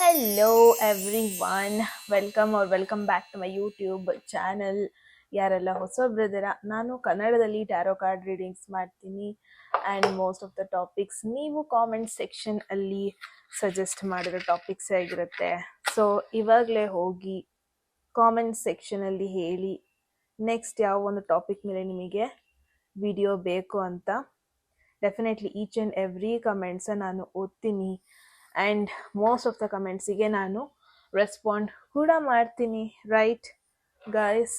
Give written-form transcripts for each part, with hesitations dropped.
Hello everyone, welcome back to my YouTube channel. ಯಾರೆಲ್ಲ ಹೊಸಬ್ರಿದ್ದೀರಾ, ನಾನು ಕನ್ನಡದಲ್ಲಿ ಟ್ಯಾರೋ ಕಾರ್ಡ್ ರೀಡಿಂಗ್ಸ್ ಮಾಡ್ತೀನಿ and most of the topics ನೀವು comment section ಅಲ್ಲಿ ಸಜೆಸ್ಟ್ ಮಾಡಿರೋ ಟಾಪಿಕ್ಸ್ ಆಗಿರುತ್ತೆ. ಸೊ ಇವಾಗಲೇ ಹೋಗಿ ಕಾಮೆಂಟ್ ಸೆಕ್ಷನ್ ಅಲ್ಲಿ ಹೇಳಿ ನೆಕ್ಸ್ಟ್ ಯಾವ ಒಂದು ಟಾಪಿಕ್ ಮೇಲೆ ನಿಮಗೆ ವಿಡಿಯೋ ಬೇಕು ಅಂತ. Definitely each and every comments ನಾನು ಓದ್ತೀನಿ ಆ್ಯಂಡ್ ಮೋಸ್ಟ್ ಆಫ್ ದ ಕಮೆಂಟ್ಸಿಗೆ ನಾನು ರೆಸ್ಪಾಂಡ್ ಕೂಡ ಮಾಡ್ತೀನಿ. Right guys?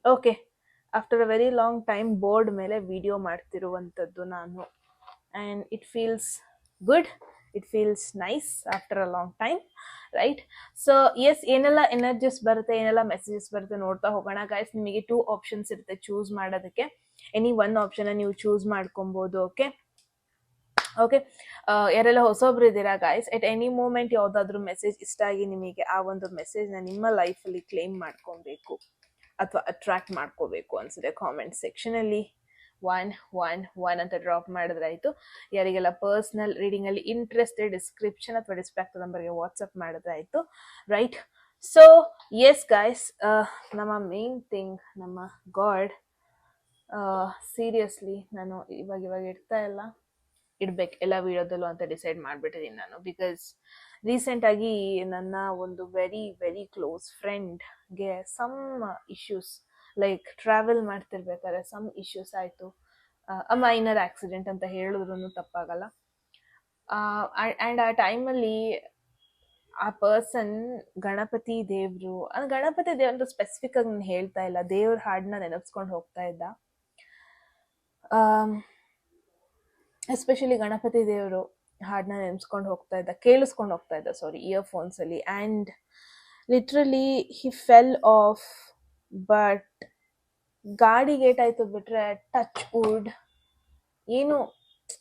Okay, after a very long time board ಮೇಲೆ ವಿಡಿಯೋ ಮಾಡ್ತಿರುವಂಥದ್ದು ನಾನು, and it feels good, it feels nice after a long time. Right? So yes, ಏನೆಲ್ಲ ಎನರ್ಜಿಸ್ ಬರುತ್ತೆ, ಏನೆಲ್ಲ ಮೆಸೇಜಸ್ ಬರುತ್ತೆ ನೋಡ್ತಾ ಹೋಗೋಣ ಗೈಸ್. ನಿಮಗೆ 2 ಆಪ್ಷನ್ಸ್ ಇರುತ್ತೆ ಚೂಸ್ ಮಾಡೋದಕ್ಕೆ. ಎನಿ ಒನ್ ಆಪ್ಷನ್ ನೀವು ಚೂಸ್ ಮಾಡ್ಕೊಬೋದು. ಓಕೆ ಓಕೆ, ಯಾರೆಲ್ಲ ಹೊಸೊಬ್ರು ಇದ್ದೀರಾ ಗೈಸ್, ಎಟ್ ಎನಿ ಮೂಮೆಂಟ್ ಯಾವುದಾದ್ರೂ ಮೆಸೇಜ್ ಇಷ್ಟ ಆಗಿ ನಿಮಗೆ ಆ ಒಂದು ಮೆಸೇಜ್ನ ನಿಮ್ಮ ಲೈಫಲ್ಲಿ ಕ್ಲೇಮ್ ಮಾಡ್ಕೊಬೇಕು ಅಥವಾ ಅಟ್ರಾಕ್ಟ್ ಮಾಡ್ಕೋಬೇಕು ಅನ್ಸಿದೆ, ಕಾಮೆಂಟ್ ಸೆಕ್ಷನಲ್ಲಿ 111 ಅಂತ ಡ್ರಾಪ್ ಮಾಡಿದ್ರೆ ಆಯಿತು. ಯಾರಿಗೆಲ್ಲ ಪರ್ಸ್ನಲ್ ರೀಡಿಂಗಲ್ಲಿ ಇಂಟ್ರೆಸ್ಟೆಡ್ ಡಿಸ್ಕ್ರಿಪ್ಷನ್ ಅಥವಾ ಡಿಸ್ಪ್ಯಾಕ್ಟ್ ನಂಬರ್ಗೆ ವಾಟ್ಸಪ್ ಮಾಡಿದ್ರೆ ಆಯಿತು. ರೈಟ್? ಸೊ ಎಸ್ ಗೈಸ್, ನಮ್ಮ ಮೇನ್ ಥಿಂಗ್ ನಮ್ಮ ಗಾಡ್. ಸೀರಿಯಸ್ಲಿ ನಾನು ಇವಾಗ ಇಡ್ಬೇಕು ಎಲ್ಲ ವಿಡಿಯೋದಲ್ಲೂ ಅಂತ ಡಿಸೈಡ್ ಮಾಡಿಬಿಟ್ಟಿದ್ದೀನಿ ನಾನು. ಬಿಕಾಸ್ ರೀಸೆಂಟಾಗಿ ನನ್ನ ಒಂದು ವೆರಿ ಕ್ಲೋಸ್ ಫ್ರೆಂಡ್ಗೆ ಸಮ್ ಇಶ್ಯೂಸ್, ಲೈಕ್ ಟ್ರಾವೆಲ್ ಮಾಡ್ತಿರ್ಬೇಕಾದ್ರೆ ಸಮ್ ಇಶ್ಯೂಸ್ ಆಯಿತು. ಅ ಮೈನರ್ ಆಕ್ಸಿಡೆಂಟ್ ಅಂತ ಹೇಳಿದ್ರು ತಪ್ಪಾಗಲ್ಲ. ಆ್ಯಂಡ್ ಆ ಟೈಮಲ್ಲಿ ಆ ಪರ್ಸನ್ ಗಣಪತಿ ದೇವರು ಅಂತ ಸ್ಪೆಸಿಫಿಕ್ ಆಗಿ ನಾನು ಹೇಳ್ತಾ ಇಲ್ಲ, ದೇವ್ರ ಹಾಡನ್ನ ನೆನಪಿಸ್ಕೊಂಡು ಹೋಗ್ತಾ ಇದ್ದ. ಎಸ್ಪೆಷಲಿ ಗಣಪತಿ ದೇವರು ಹಾಡನ್ನ ನೆನೆಸ್ಕೊಂಡು ಹೋಗ್ತಾ ಇದ್ದ, ಕೇಳಿಸ್ಕೊಂಡು ಹೋಗ್ತಾ ಇದ್ದ, ಇಯರ್ಫೋನ್ಸಲ್ಲಿ. And literally he fell off, but ಗಾಡಿ ಗೇಟ್ ಆಯಿತು ಬಿಟ್ರೆ ಟಚ್ ವುಡ್ ಏನು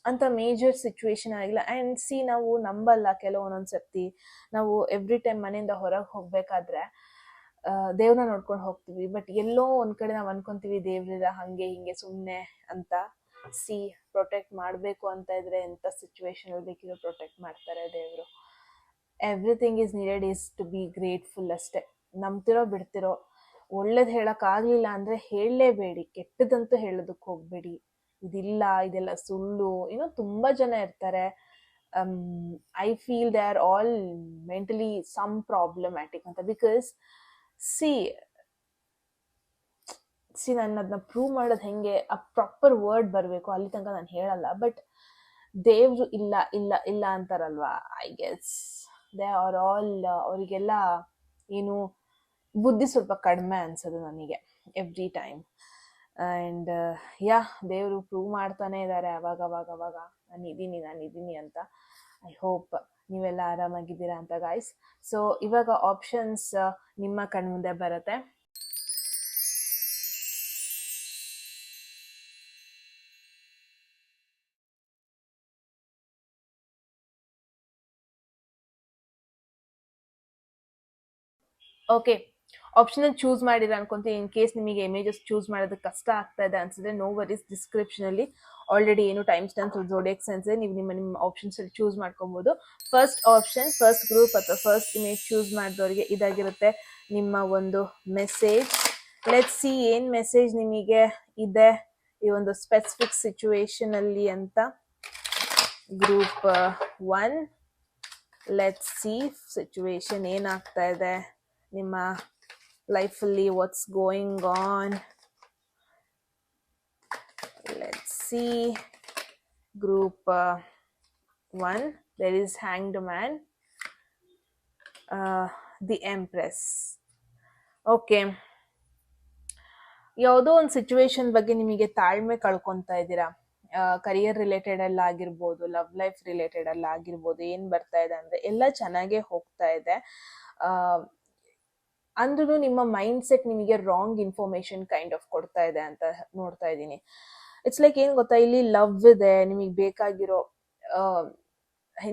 ಅಂತ ಮೇಜರ್ ಸಿಚುವೇಶನ್ ಆಗಿಲ್ಲ. ಆ್ಯಂಡ್ ನಾವು ನಂಬಲ್ಲ ಕೆಲವೊಂದೊಂದು ಸರ್ತಿ, ನಾವು ಎವ್ರಿ ಟೈಮ್ ಮನೆಯಿಂದ ಹೊರಗೆ ಹೋಗ್ಬೇಕಾದ್ರೆ ದೇವ್ರನ್ನ ನೋಡ್ಕೊಂಡು ಹೋಗ್ತೀವಿ, ಬಟ್ ಎಲ್ಲೋ ಒಂದ್ ಕಡೆ ನಾವು ಅನ್ಕೊಂತೀವಿ ದೇವ್ರಿದ ಹಂಗೆ ಹಿಂಗೆ ಸುಮ್ಮನೆ ಅಂತ. ಪ್ರೊಟೆಕ್ಟ್ ಮಾಡಬೇಕು ಅಂತ ಇದ್ರೆ ಎಂಥ ಸಿಚುವೇಶನ್ ಬೇಕಿರೋ ಪ್ರೊಟೆಕ್ಟ್ ಮಾಡ್ತಾರೆ ದೇವರು. Everything is needed is to be grateful ಅಷ್ಟೇ. ನಂಬ್ತಿರೋ ಬಿಡ್ತಿರೋ, ಒಳ್ಳೇದು ಹೇಳೋಕ್ಕಾಗಲಿಲ್ಲ ಅಂದರೆ ಹೇಳಲೇಬೇಡಿ, ಕೆಟ್ಟದಂತೂ ಹೇಳೋದಕ್ಕೆ ಹೋಗಬೇಡಿ. ಇದೆಲ್ಲ ಸುಳ್ಳು. ಇನ್ನೂ ತುಂಬ ಜನ ಇರ್ತಾರೆ, I feel they are all mentally some problematic ಅಂತ. ಬಿಕಾಸ್ ನಾನು ಅದನ್ನ ಪ್ರೂವ್ ಮಾಡೋದು ಹೆಂಗೆ, ಆ ಪ್ರಾಪರ್ ವರ್ಡ್ ಬರಬೇಕು, ಅಲ್ಲಿ ತನಕ ನಾನು ಹೇಳಲ್ಲ. ಬಟ್ ದೇವ್ರು ಇಲ್ಲ ಇಲ್ಲ ಇಲ್ಲ ಅಂತಾರಲ್ವಾ, I guess they are all, ಅವರಿಗೆಲ್ಲ ಏನು ಬುದ್ಧಿ ಸ್ವಲ್ಪ ಕಡಿಮೆ ಅನ್ಸೋದು ನನಗೆ ಎವ್ರಿ ಟೈಮ್. ಆ್ಯಂಡ್ ದೇವರು ಪ್ರೂವ್ ಮಾಡ್ತಾನೆ ಇದ್ದಾರೆ ಅವಾಗ ನಾನು ಇದ್ದೀನಿ ಅಂತ. ಐ ಹೋಪ್ ನೀವೆಲ್ಲ ಆರಾಮಾಗಿದ್ದೀರಾ ಅಂತ ಗಾಯ್ಸ್. ಸೊ ಇವಾಗ ಆಪ್ಷನ್ಸ್ ನಿಮ್ಮ ಕಣ್ಮುಂದೆ ಬರುತ್ತೆ. ಓಕೆ, ಆಪ್ಷನ್ ಚೂಸ್ ಮಾಡಿರ ಅನ್ಕೊಂತೀನಿ. ಇನ್ ಕೇಸ್ ನಿಮಗೆ ಇಮೇಜಸ್ ಚೂಸ್ ಮಾಡೋದಕ್ಕೆ ಕಷ್ಟ ಆಗ್ತಾ ಇದೆ ಅನ್ಸಿದ್ರೆ, ನೋ ವರೀಸ್, ಡಿಸ್ಕ್ರಿಪ್ಷನಲ್ಲಿ ಆಲ್ರೆಡಿ ಏನು ಟೈಮ್ ಸ್ಟಾಂಪ್ಸ್ ಜೋಡಿಯಕ್ ಸೆನ್ಸ್ ನೀವು ನಿಮ್ಮ ಆಪ್ಷನ್ಸ್ ಅಲ್ಲಿ ಚೂಸ್ ಮಾಡ್ಕೊಬೋದು. ಫಸ್ಟ್ ಆಪ್ಷನ್, ಫಸ್ಟ್ ಗ್ರೂಪ್ ಅಥವಾ ಫಸ್ಟ್ ಇಮೇಜ್ ಚೂಸ್ ಮಾಡಿದವರಿಗೆ ಇದಾಗಿರುತ್ತೆ ನಿಮ್ಮ ಒಂದು ಮೆಸೇಜ್. ಲೆಟ್ಸ್ ಸಿ ಏನ್ ಮೆಸೇಜ್ ನಿಮಗೆ ಇದೆ ಈ ಒಂದು ಸ್ಪೆಸಿಫಿಕ್ ಸಿಚುವೇಶನ್ ಅಲ್ಲಿ ಅಂತ. ಗ್ರೂಪ್ 1, ಲೆಟ್ಸ್ ಸಿ ಸಿಚುವೇಶನ್ ಏನಾಗ್ತಾ ಇದೆ ನಿಮ್ಮ ಲೈಫಲ್ಲಿ, what's going on. Let's see group 1, there is hanged man, the empress. Okay, ಯಾವುದೋ ಒಂದು ಸಿಚುವೇಶನ್ ಬಗ್ಗೆ ನಿಮಗೆ ತಾಳ್ಮೆ ಕಳ್ಕೊತಾ ಇದ್ದೀರಾ. ಕರಿಯರ್ ರಿಲೇಟೆಡ್ ಅಲ್ಲಿ ಆಗಿರ್ಬೋದು, ಲವ್ ಲೈಫ್ ರಿಲೇಟೆಡ್ ಅಲ್ಲಿ ಆಗಿರ್ಬೋದು. ಏನ್ ಬರ್ತಾ ಇದೆ ಅಂದ್ರೆ ಎಲ್ಲ ಚೆನ್ನಾಗೇ ಹೋಗ್ತಾ ಇದೆ, ಅಂದ್ರೂ ನಿಮ್ಮ ಮೈಂಡ್ ಸೆಟ್ ನಿಮಗೆ ರಾಂಗ್ ಇನ್ಫಾರ್ಮೇಶನ್ ಕೈಂಡ್ ಆಫ್ ಕೊಡ್ತಾ ಇದೆ ಅಂತ ನೋಡ್ತಾ ಇದ್ದೀನಿ. ಇಟ್ಸ್ ಲೈಕ್ ಏನ್ ಗೊತ್ತಾ, ಇಲ್ಲಿ ಲವ್ ಇದೆ, ನಿಮಗೆ ಬೇಕಾಗಿರೋ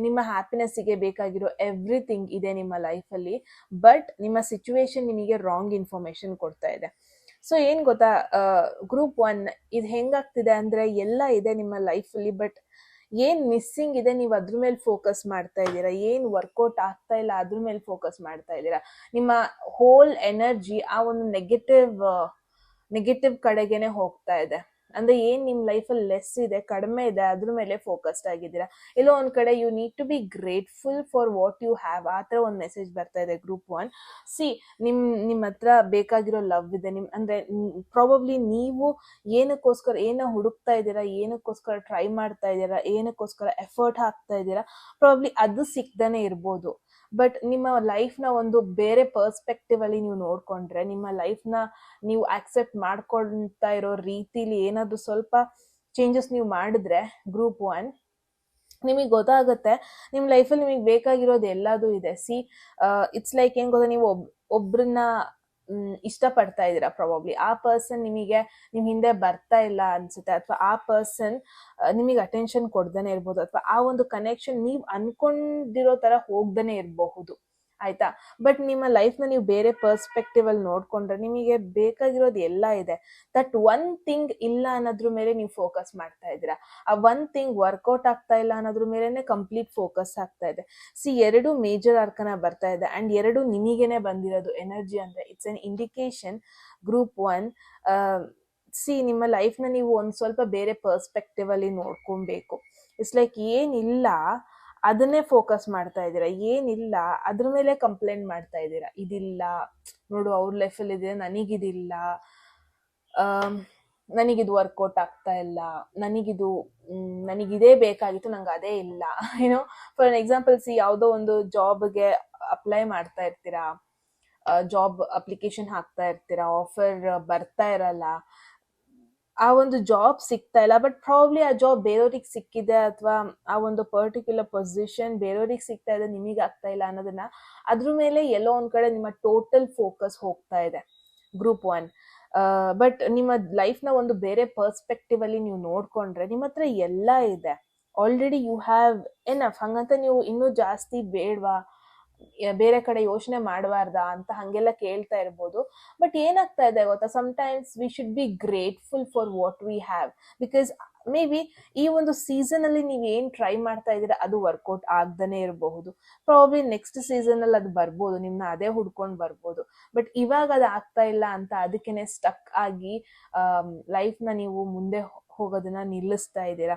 ನಿಮ್ಮ ಹ್ಯಾಪಿನೆಸ್ಸಿಗೆ ಬೇಕಾಗಿರೋ ಎವ್ರಿಥಿಂಗ್ ಇದೆ ನಿಮ್ಮ ಲೈಫಲ್ಲಿ, ಬಟ್ ನಿಮ್ಮ ಸಿಚುವೇಶನ್ ನಿಮಗೆ ರಾಂಗ್ ಇನ್ಫಾರ್ಮೇಶನ್ ಕೊಡ್ತಾ ಇದೆ. ಸೊ ಏನ್ ಗೊತ್ತಾ, ಗ್ರೂಪ್ 1 ಇದು ಹೆಂಗಾಗ್ತಿದೆ ಅಂದ್ರೆ ಎಲ್ಲ ಇದೆ ನಿಮ್ಮ ಲೈಫಲ್ಲಿ, ಬಟ್ ಏನ್ ಮಿಸ್ಸಿಂಗ್ ಇದೆ ನೀವು ಅದ್ರ ಮೇಲೆ ಫೋಕಸ್ ಮಾಡ್ತಾ ಇದ್ದೀರಾ, ಏನ್ ವರ್ಕೌಟ್ ಆಗ್ತಾ ಇಲ್ಲ ಅದ್ರ ಮೇಲೆ ಫೋಕಸ್ ಮಾಡ್ತಾ ಇದ್ದೀರಾ. ನಿಮ್ಮ ಹೋಲ್ ಎನರ್ಜಿ ಆ ಒಂದು ನೆಗೆಟಿವ್ ಕಡೆಗೇನೆ ಹೋಗ್ತಾ ಇದೆ. ಅಂದ್ರೆ ಏನ್ ನಿಮ್ ಲೈಫಲ್ಲಿ ಲೆಸ್ ಇದೆ, ಕಡಿಮೆ ಇದೆ, ಅದ್ರ ಮೇಲೆ ಫೋಕಸ್ಡ್ ಆಗಿದ್ದೀರಾ. ಎಲ್ಲೋ ಒಂದ್ ಕಡೆ you need to be grateful for what you have. ಆ ತರ ಒಂದು ಮೆಸೇಜ್ ಬರ್ತಾ ಇದೆ ಗ್ರೂಪ್ 1. ನಿಮ್ ಹತ್ರ ಬೇಕಾಗಿರೋ ಲವ್ ಇದೆ. ಅಂದ್ರೆ ಪ್ರಾಬಬ್ಲಿ ನೀವು ಏನಕ್ಕೋಸ್ಕರ ಹುಡುಕ್ತಾ ಇದ್ದೀರಾ, ಏನಕ್ಕೋಸ್ಕರ ಟ್ರೈ ಮಾಡ್ತಾ ಇದ್ದೀರಾ, ಏನಕ್ಕೋಸ್ಕರ ಎಫರ್ಟ್ ಹಾಕ್ತಾ ಇದ್ದೀರಾ, ಪ್ರಾಬಬ್ಲಿ ಅದು ಸಿಕ್ತಾನೆ ಇರ್ಬೋದು. ಬಟ್ ನಿಮ್ಮ ಲೈಫ್ನ ಒಂದು ಬೇರೆ ಪರ್ಸ್ಪೆಕ್ಟಿವ್ ಅಲ್ಲಿ ನೀವು ನೋಡ್ಕೊಂಡ್ರೆ, ನಿಮ್ಮ ಲೈಫ್ನ ನೀವು ಆಕ್ಸೆಪ್ಟ್ ಮಾಡ್ಕೊಳ್ತಾ ಇರೋ ರೀತಿಲಿ ಏನಾದ್ರು ಸ್ವಲ್ಪ ಚೇಂಜಸ್ ನೀವು ಮಾಡಿದ್ರೆ ಗ್ರೂಪ್ 1, ನಿಮಗೆ ಗೊತ್ತಾಗುತ್ತೆ ನಿಮ್ ಲೈಫಲ್ಲಿ ನಿಮಗೆ ಬೇಕಾಗಿರೋದು ಎಲ್ಲದೂ ಇದೆ. ಇಟ್ಸ್ ಲೈಕ್ ಏನ್ ಗೊತ್ತಾ, ನೀವು ಒಬ್ರನ್ನ ಇಷ್ಟಪಡ್ತಾ ಇದ್ದೀರಾ, ಪ್ರಾಬಬ್ಲಿ ಆ ಪರ್ಸನ್ ನಿಮ್ ಹಿಂದೆ ಬರ್ತಾ ಇಲ್ಲ ಅನ್ಸುತ್ತೆ, ಅಥವಾ ಆ ಪರ್ಸನ್ ನಿಮಗೆ ಅಟೆನ್ಷನ್ ಕೊಡ್ದೇನೆ ಇರ್ಬೋದು, ಅಥವಾ ಆ ಒಂದು ಕನೆಕ್ಷನ್ ನೀವ್ ಅನ್ಕೊಂಡಿರೋ ತರ ಹೋಗ್ದೇನೆ ಇರಬಹುದು, ಆಯ್ತಾ. ಬಟ್ ನಿಮ್ಮ ಲೈಫ್ನ ನೀವು ಬೇರೆ ಪರ್ಸ್ಪೆಕ್ಟಿವ್ ಅಲ್ಲಿ ನೋಡ್ಕೊಂಡ್ರೆ ನಿಮಗೆ ಬೇಕಾಗಿರೋದು ಎಲ್ಲ ಇದೆ. ದಟ್ ಒನ್ ಥಿಂಗ್ ಇಲ್ಲ ಅನ್ನೋದ್ರ ಮೇಲೆ ನೀವು ಫೋಕಸ್ ಮಾಡ್ತಾ ಇದ್ದೀರಾ. ಆ ಒನ್ ಥಿಂಗ್ ವರ್ಕೌಟ್ ಆಗ್ತಾ ಇಲ್ಲ ಅನ್ನೋದ್ರ ಮೇಲೆನೆ ಕಂಪ್ಲೀಟ್ ಫೋಕಸ್ ಆಗ್ತಾ ಇದೆ. ಎರಡು ಮೇಜರ್ ಅರ್ಕನ ಬರ್ತಾ ಇದೆ, ಅಂಡ್ ಎರಡು ನಿಮಗೇನೆ ಬಂದಿರೋದು ಎನರ್ಜಿ. ಅಂದ್ರೆ ಇಟ್ಸ್ ಎನ್ ಇಂಡಿಕೇಶನ್ ಗ್ರೂಪ್ 1. ನಿಮ್ಮ ಲೈಫ್ನ ನೀವು ಒಂದ್ ಸ್ವಲ್ಪ ಬೇರೆ ಪರ್ಸ್ಪೆಕ್ಟಿವ್ ಅಲ್ಲಿ ನೋಡ್ಕೊಬೇಕು. ಇಟ್ಸ್ ಲೈಕ್ ಏನಿಲ್ಲ ಅದನ್ನೇ ಫೋಕಸ್ ಮಾಡ್ತಾ ಇದ್ದೀರಾ, ಏನಿಲ್ಲ ಅದ್ರ ಮೇಲೆ ಕಂಪ್ಲೇಂಟ್ ಮಾಡ್ತಾ ಇದ್ದೀರಾ. ಇದಿಲ್ಲ ನೋಡು, ಅವ್ರ ಲೈಫಲ್ಲಿ ಇದೆ, ನನಗಿದಿಲ್ಲ, ನನಗಿದು ವರ್ಕೌಟ್ ಆಗ್ತಾ ಇಲ್ಲ, ನನಗಿದೇ ಬೇಕಾಗಿತ್ತು, ನಂಗೆ ಅದೇ ಇಲ್ಲ. ಏನೋ ಫಾರ್ ಎಕ್ಸಾಂಪಲ್ ಯಾವುದೋ ಒಂದು ಜಾಬ್ಗೆ ಅಪ್ಲೈ ಮಾಡ್ತಾ ಇರ್ತೀರಾ, ಜಾಬ್ ಅಪ್ಲಿಕೇಶನ್ ಹಾಕ್ತಾ ಇರ್ತೀರಾ, ಆಫರ್ ಬರ್ತಾ ಇರಲ್ಲ, ಆ ಒಂದು ಜಾಬ್ ಸಿಗ್ತಾ ಇಲ್ಲ. ಬಟ್ ಪ್ರಾಬ್ಲಿ ಆ ಜಾಬ್ ಬೇರೆಯವ್ರಿಗೆ ಸಿಕ್ಕಿದೆ, ಅಥವಾ ಆ ಒಂದು ಪರ್ಟಿಕ್ಯುಲರ್ ಪೊಸಿಷನ್ ಬೇರೆಯವ್ರಿಗೆ ಸಿಗ್ತಾ ಇದೆ, ನಿಮಗೆ ಆಗ್ತಾ ಇಲ್ಲ ಅನ್ನೋದನ್ನ ಅದ್ರ ಮೇಲೆ ಎಲ್ಲೋ ಒಂದ್ ಕಡೆ ನಿಮ್ಮ ಟೋಟಲ್ ಫೋಕಸ್ ಹೋಗ್ತಾ ಇದೆ ಗ್ರೂಪ್ 1. ಬಟ್ ನಿಮ್ಮ ಲೈಫ್ನ ಒಂದು ಬೇರೆ ಪರ್ಸ್ಪೆಕ್ಟಿವ್ ಅಲ್ಲಿ ನೀವು ನೋಡ್ಕೊಂಡ್ರೆ ನಿಮ್ಮ ಹತ್ರ ಎಲ್ಲ ಇದೆ, ಆಲ್ರೆಡಿ ಯು ಹ್ಯಾವ್ ಎನಫ್. ಹಂಗಂತ ನೀವು ಇನ್ನೂ ಜಾಸ್ತಿ ಬೇಡವಾ, ಬೇರೆ ಕಡೆ ಯೋಚನೆ ಮಾಡಬಾರ್ದಾ ಅಂತ ಹಂಗೆಲ್ಲ ಕೇಳ್ತಾ ಇರ್ಬೋದು. ಬಟ್ ಏನಾಗ್ತಾ ಇದೆ ಗೊತ್ತಾ, sometimes we should be grateful for what we have. Because may be ಈ ಒಂದು ಸೀಸನ್ ಅಲ್ಲಿ ನೀವು ಏನ್ ಟ್ರೈ ಮಾಡ್ತಾ ಇದ್ದೀರಾ ಅದು ವರ್ಕೌಟ್ ಆಗ್ದೇ ಇರಬಹುದು. ಪ್ರಾಬಬ್ಲಿ ನೆಕ್ಸ್ಟ್ ಸೀಸನ್ ಅಲ್ಲಿ ಅದು ಬರ್ಬೋದು, ನಿಮ್ನ ಅದೇ ಹುಡ್ಕೊಂಡ್ ಬರ್ಬೋದು. ಬಟ್ ಇವಾಗ ಅದು ಆಗ್ತಾ ಇಲ್ಲ ಅಂತ ಅದಕ್ಕೇನೆ ಸ್ಟಕ್ ಆಗಿ ಲೈಫ್ನ ನೀವು ಮುಂದೆ ಹೋಗೋದನ್ನ ನಿಲ್ಲಿಸ್ತಾ ಇದ್ದೀರಾ.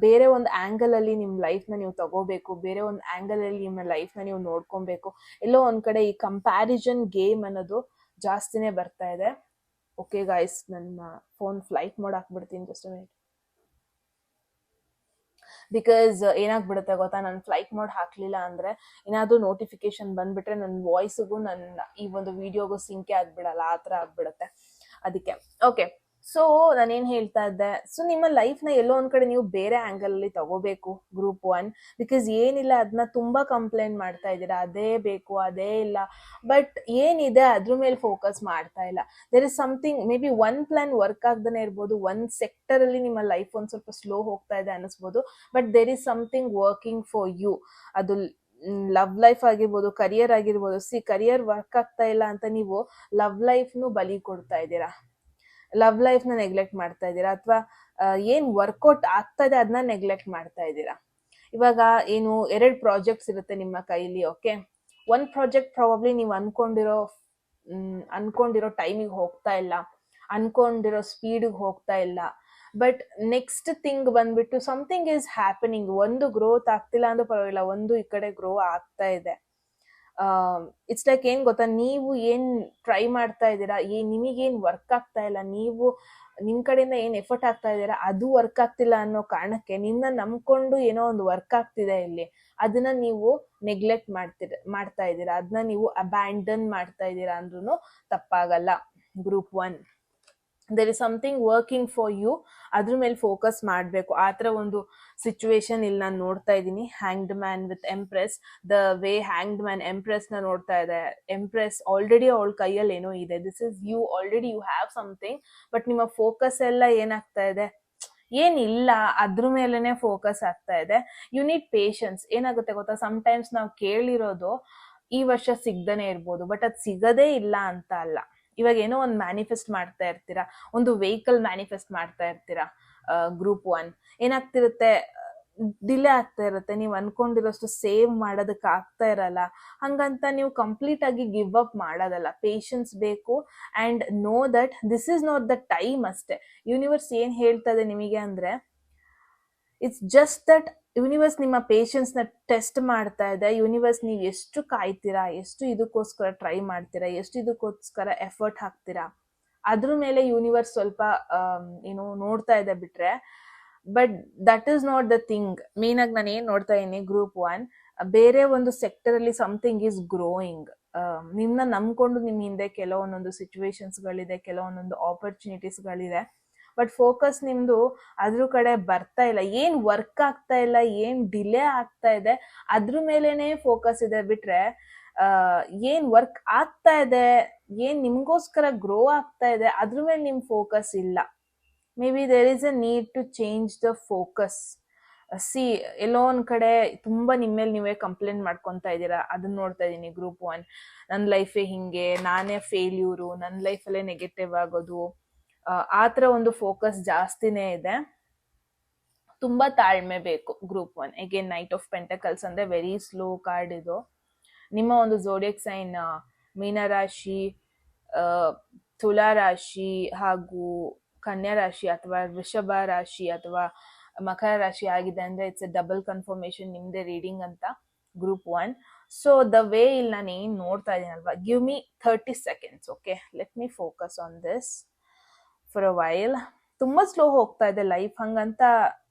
ಬೇರೆ ಒಂದು ಆಂಗಲ್ ಅಲ್ಲಿ ನಿಮ್ ಲೈಫ್ನ ನೀವು ತಗೋಬೇಕು, ಬೇರೆ ಒಂದು ಆಂಗಲ್ ಅಲ್ಲಿ ನಿಮ್ಮ ಲೈಫ್ನ ನೀವು ನೋಡ್ಕೊಬೇಕು. ಎಲ್ಲೋ ಒಂದ್ ಕಡೆ ಈ ಕಂಪ್ಯಾರಿಸನ್ ಗೇಮ್ ಅನ್ನೋದು ಜಾಸ್ತಿನೇ ಬರ್ತಾ ಇದೆ. ಓಕೆ ಗಾಯ್ಸ್, ನನ್ನ ಫೋನ್ ಫ್ಲೈಟ್ ಮೋಡ್ ಹಾಕ್ಬಿಡ್ತೀನಿ ಜಸ್ಟ್ ಮಿನಿಟ್. ಬಿಕಾಸ್ ಏನಾಗ್ಬಿಡುತ್ತೆ ಗೊತ್ತಾ, ನಾನು ಫ್ಲೈಟ್ ಮೋಡ್ ಹಾಕ್ಲಿಲ್ಲ ಅಂದ್ರೆ ಏನಾದ್ರೂ ನೋಟಿಫಿಕೇಶನ್ ಬಂದ್ಬಿಟ್ರೆ ನನ್ನ ವಾಯ್ಸ್ಗೂ ನನ್ನ ಈ ಒಂದು ವಿಡಿಯೋಗೂ ಸಿಂಕೆ ಆಗ್ಬಿಡಲ್ಲ, ಆ ಥರ ಆಗ್ಬಿಡುತ್ತೆ ಅದಕ್ಕೆ. ಓಕೆ, ಸೊ ನಾನೇನ್ ಹೇಳ್ತಾ ಇದ್ದೆ, ನಿಮ್ಮ ಲೈಫ್ನ ಎಲ್ಲೋ ಒಂದ್ ಕಡೆ ನೀವು ಬೇರೆ ಆಂಗಲ್ ಅಲ್ಲಿ ತಗೋಬೇಕು ಗ್ರೂಪ್ 1. ಬಿಕಾಸ್ ಏನಿಲ್ಲ ಅದನ್ನ ತುಂಬಾ ಕಂಪ್ಲೇಂಟ್ ಮಾಡ್ತಾ ಇದ್ದೀರಾ, ಅದೇ ಬೇಕು ಅದೇ ಇಲ್ಲ, ಬಟ್ ಏನಿದೆ ಅದ್ರ ಮೇಲೆ ಫೋಕಸ್ ಮಾಡ್ತಾ ಇಲ್ಲ. There is something, maybe one plan work ಆಗ್ದೇ ಇರ್ಬೋದು, ಒಂದ್ ಸೆಕ್ಟರ್ ಅಲ್ಲಿ ನಿಮ್ಮ ಲೈಫ್ ಒಂದ್ ಸ್ವಲ್ಪ ಸ್ಲೋ ಹೋಗ್ತಾ ಇದೆ ಅನಿಸ್ಬೋದು, but there is something working for you. ಅದು ಲವ್ ಲೈಫ್ ಆಗಿರ್ಬೋದು, ಕರಿಯರ್ ಆಗಿರ್ಬೋದು. ಕರಿಯರ್ ವರ್ಕ್ ಆಗ್ತಾ ಇಲ್ಲ ಅಂತ ನೀವು ಲವ್ ಲೈಫ್ನು ಬಲಿ ಕೊಡ್ತಾ ಇದ್ದೀರಾ, ಲವ್ ಲೈಫ್ನ ನೆಗ್ಲೆಕ್ಟ್ ಮಾಡ್ತಾ ಇದ್ದೀರಾ, ಅಥವಾ ಏನ್ ವರ್ಕೌಟ್ ಆಗ್ತಾ ಇದೆ ಅದನ್ನ ನೆಗ್ಲೆಕ್ಟ್ ಮಾಡ್ತಾ ಇದ್ದೀರಾ. ಇವಾಗ ಏನು 2 ಪ್ರಾಜೆಕ್ಟ್ಸ್ ಇರುತ್ತೆ ನಿಮ್ಮ ಕೈಲಿ. ಓಕೆ, ಒಂದ್ ಪ್ರಾಜೆಕ್ಟ್ ಪ್ರಾಬಬ್ಲಿ ನೀವು ಅನ್ಕೊಂಡಿರೋ ಟೈಮಿಗೆ ಹೋಗ್ತಾ ಇಲ್ಲ, ಅನ್ಕೊಂಡಿರೋ ಸ್ಪೀಡಿಗೆ ಹೋಗ್ತಾ ಇಲ್ಲ. ಬಟ್ ನೆಕ್ಸ್ಟ್ ಥಿಂಗ್ ಬಂದ್ಬಿಟ್ಟು ಸಮಥಿಂಗ್ ಈಸ್ ಹ್ಯಾಪನಿಂಗ್. ಒಂದು ಗ್ರೋತ್ ಆಗ್ತಿಲ್ಲ ಅಂದ್ರೂ ಪರವಾಗಿಲ್ಲ, ಒಂದು ಈ ಕಡೆ ಗ್ರೋ ಆಗ್ತಾ ಇದೆ. ಇಟ್ಸ್ ಲೈಕ್ ಏನ್ ಗೊತ್ತಾ, ನೀವು ಏನ್ ಟ್ರೈ ಮಾಡ್ತಾ ಇದ್ದೀರಾ, ನಿಮಗೇನ್ ವರ್ಕ್ ಆಗ್ತಾ ಇಲ್ಲ, ನೀವು ನಿಮ್ ಕಡೆಯಿಂದ ಏನ್ ಎಫರ್ಟ್ ಆಗ್ತಾ ಇದ್ದೀರಾ ಅದು ವರ್ಕ್ ಆಗ್ತಿಲ್ಲ ಅನ್ನೋ ಕಾರಣಕ್ಕೆ ನಿನ್ನ ನಂಬ್ಕೊಂಡು ಏನೋ ಒಂದು ವರ್ಕ್ ಆಗ್ತಿದೆ ಇಲ್ಲಿ, ಅದನ್ನ ನೀವು ನೆಗ್ಲೆಕ್ಟ್ ಮಾಡ್ತಾ ಇದ್ದೀರಾ, ಅದನ್ನ ನೀವು ಅಬ್ಯಾಂಡನ್ ಮಾಡ್ತಾ ಇದ್ದೀರಾ ಅಂದ್ರೂ ತಪ್ಪಾಗಲ್ಲ group 1. There is something working for you, ಅದ್ರ ಮೇಲೆ ಫೋಕಸ್ ಮಾಡಬೇಕು. ಆ ಥರ ಒಂದು ಸಿಚುವೇಶನ್ ಇಲ್ಲಿ ನಾನು ನೋಡ್ತಾ ಇದ್ದೀನಿ. Hanged man with empress, the way hanged man ಎಂಪ್ರೆಸ್ನ ನೋಡ್ತಾ ಇದೆ. ಎಂಪ್ರೆಸ್ ಆಲ್ರೆಡಿ ಅವಳ ಕೈಯಲ್ಲಿ ಏನೋ ಇದೆ, this is you, already you have something. But ನಿಮ್ಮ ಫೋಕಸ್ ಎಲ್ಲ ಏನಾಗ್ತಾ ಇದೆ, ಏನಿಲ್ಲ ಅದ್ರ ಮೇಲೆನೆ ಫೋಕಸ್ ಆಗ್ತಾ ಇದೆ. You need patience. ಏನಾಗುತ್ತೆ ಗೊತ್ತಾ, ಸಮ್ಟೈಮ್ಸ್ ನಾವು ಕೇಳಿರೋದು ಈ ವರ್ಷ ಸಿಗ್ದೇನೆ ಇರ್ಬೋದು, ಬಟ್ ಅದು ಸಿಗದೇ ಇಲ್ಲ ಅಂತ ಅಲ್ಲ. ಇವಾಗ ಏನೋ ಒಂದು ಮ್ಯಾನಿಫೆಸ್ಟ್ ಮಾಡ್ತಾ ಇರ್ತೀರಾ, ಒಂದು ವೆಹಿಕಲ್ ಮ್ಯಾನಿಫೆಸ್ಟ್ ಮಾಡ್ತಾ ಇರ್ತೀರಾ, ಗ್ರೂಪ್ 1 ಏನಾಗ್ತಿರುತ್ತೆ, ಡಿಲೇ ಆಗ್ತಾ ಇರುತ್ತೆ, ನೀವು ಅನ್ಕೊಂಡಿರೋಷ್ಟು ಸೇವ್ ಮಾಡೋದಕ್ಕೆ ಆಗ್ತಾ ಇರಲ್ಲ. ಹಂಗಂತ ನೀವು ಕಂಪ್ಲೀಟ್ ಆಗಿ ಗಿವ್ ಅಪ್ ಮಾಡೋದಲ್ಲ, ಪೇಷನ್ಸ್ ಬೇಕು. And no that this is not the time ಅಷ್ಟೇ. ಯೂನಿವರ್ಸ್ ಏನ್ ಹೇಳ್ತದೆ ನಿಮಗೆ ಅಂದ್ರೆ, ಇಟ್ಸ್ ಜಸ್ಟ್ ದಟ್ ಯೂನಿವರ್ಸ್ ನಿಮ್ಮ ಪೇಷನ್ಸ್ ನ ಟೆಸ್ಟ್ ಮಾಡ್ತಾ ಇದೆ. ಯೂನಿವರ್ಸ್ ನೀವು ಎಷ್ಟು ಕಾಯ್ತೀರಾ, ಎಷ್ಟು ಇದಕ್ಕೋಸ್ಕರ ಟ್ರೈ ಮಾಡ್ತೀರಾ, ಎಷ್ಟು ಇದಕ್ಕೋಸ್ಕರ ಎಫರ್ಟ್ ಹಾಕ್ತೀರಾ, ಅದ್ರ ಮೇಲೆ ಯೂನಿವರ್ಸ್ ಸ್ವಲ್ಪ ನೋಡ್ತಾ ಇದೆ ಬಿಟ್ರೆ. But that is not the thing. Main ಆಗಿ ನಾನು ಏನ್ ನೋಡ್ತಾ ಇದೀನಿ, ಗ್ರೂಪ್ 1 ಬೇರೆ ಒಂದು ಸೆಕ್ಟರ್ ಅಲ್ಲಿ ಸಮಥಿಂಗ್ ಈಸ್ ಗ್ರೋಯಿಂಗ್. ನಿಮ್ನ ನಂಬ್ಕೊಂಡು ನಿಮ್ ಹಿಂದೆ ಕೆಲವೊಂದೊಂದು ಸಿಚುವೇಶನ್ಸ್ ಗಳಿದೆ, ಕೆಲವೊಂದೊಂದು ಆಪರ್ಚುನಿಟೀಸ್ ಗಳಿದೆ. ಬಟ್ ಫೋಕಸ್ ನಿಮ್ದು ಅದ್ರ ಕಡೆ ಬರ್ತಾ ಇಲ್ಲ. ಏನ್ ವರ್ಕ್ ಆಗ್ತಾ ಇಲ್ಲ, ಏನ್ ಡಿಲೇ ಆಗ್ತಾ ಇದೆ ಅದ್ರ ಮೇಲೆನೆ ಫೋಕಸ್ ಇದೆ ಬಿಟ್ರೆ, ಏನ್ ವರ್ಕ್ ಆಗ್ತಾ ಇದೆ, ಏನ್ ನಿಮ್ಗೋಸ್ಕರ ಗ್ರೋ ಆಗ್ತಾ ಇದೆ ಅದ್ರ ಮೇಲೆ ನಿಮ್ ಫೋಕಸ್ ಇಲ್ಲ. Maybe there is a need to change the focus. See, ಎಲ್ಲೋ ಒಂದ್ ಕಡೆ ತುಂಬಾ ನಿಮ್ಮೇಲೆ ನೀವೇ ಕಂಪ್ಲೇಂಟ್ ಮಾಡ್ಕೊಂತ ಇದ್ದೀರಾ. ಅದನ್ನ ನೋಡ್ತಾ ಇದೀನಿ ಗ್ರೂಪ್ 1. ನನ್ನ ಲೈಫೇ ಹಿಂಗೆ, ನಾನೇ ಫೇಲ್ಯೂರು, ನನ್ನ ಲೈಫಲ್ಲೇ ನೆಗೆಟಿವ್ ಆಗೋದು, ಆತರ ಒಂದು ಫೋಕಸ್ ಜಾಸ್ತಿನೇ ಇದೆ. ತುಂಬಾ ತಾಳ್ಮೆ ಬೇಕು group 1. Again knight of pentacles ಅಂದ್ರೆ ವೆರಿ ಸ್ಲೋ ಕಾರ್ಡ್ ಇದು. ನಿಮ್ಮ ಒಂದು ಝೋಡಿಯಕ್ ಸೈನ್ ಮೀನರಾಶಿ, ತುಲಾ ರಾಶಿ ಹಾಗೂ ಕನ್ಯಾ ರಾಶಿ ಅಥವಾ ವೃಷಭ ರಾಶಿ ಅಥವಾ ಮಕರ ರಾಶಿ ಆಗಿದೆ ಅಂದ್ರೆ ಇಟ್ಸ್ ಎ ಡಬಲ್ ಕನ್ಫರ್ಮೇಶನ್ ನಿಮ್ದೇ ರೀಡಿಂಗ್ ಅಂತ ಗ್ರೂಪ್ 1. ಸೊ ದ ವೇ ಇಲ್ಲಿ ನಾನು ಏನ್ ನೋಡ್ತಾ ಇದೀನಲ್ವಾ, give me 30 seconds. Okay, let me focus on this for a while. ತುಂಬಾ ಸ್ಲೋ ಹೋಗ್ತಾ ಇದೆ ಲೈಫ್, ಹಂಗಂತ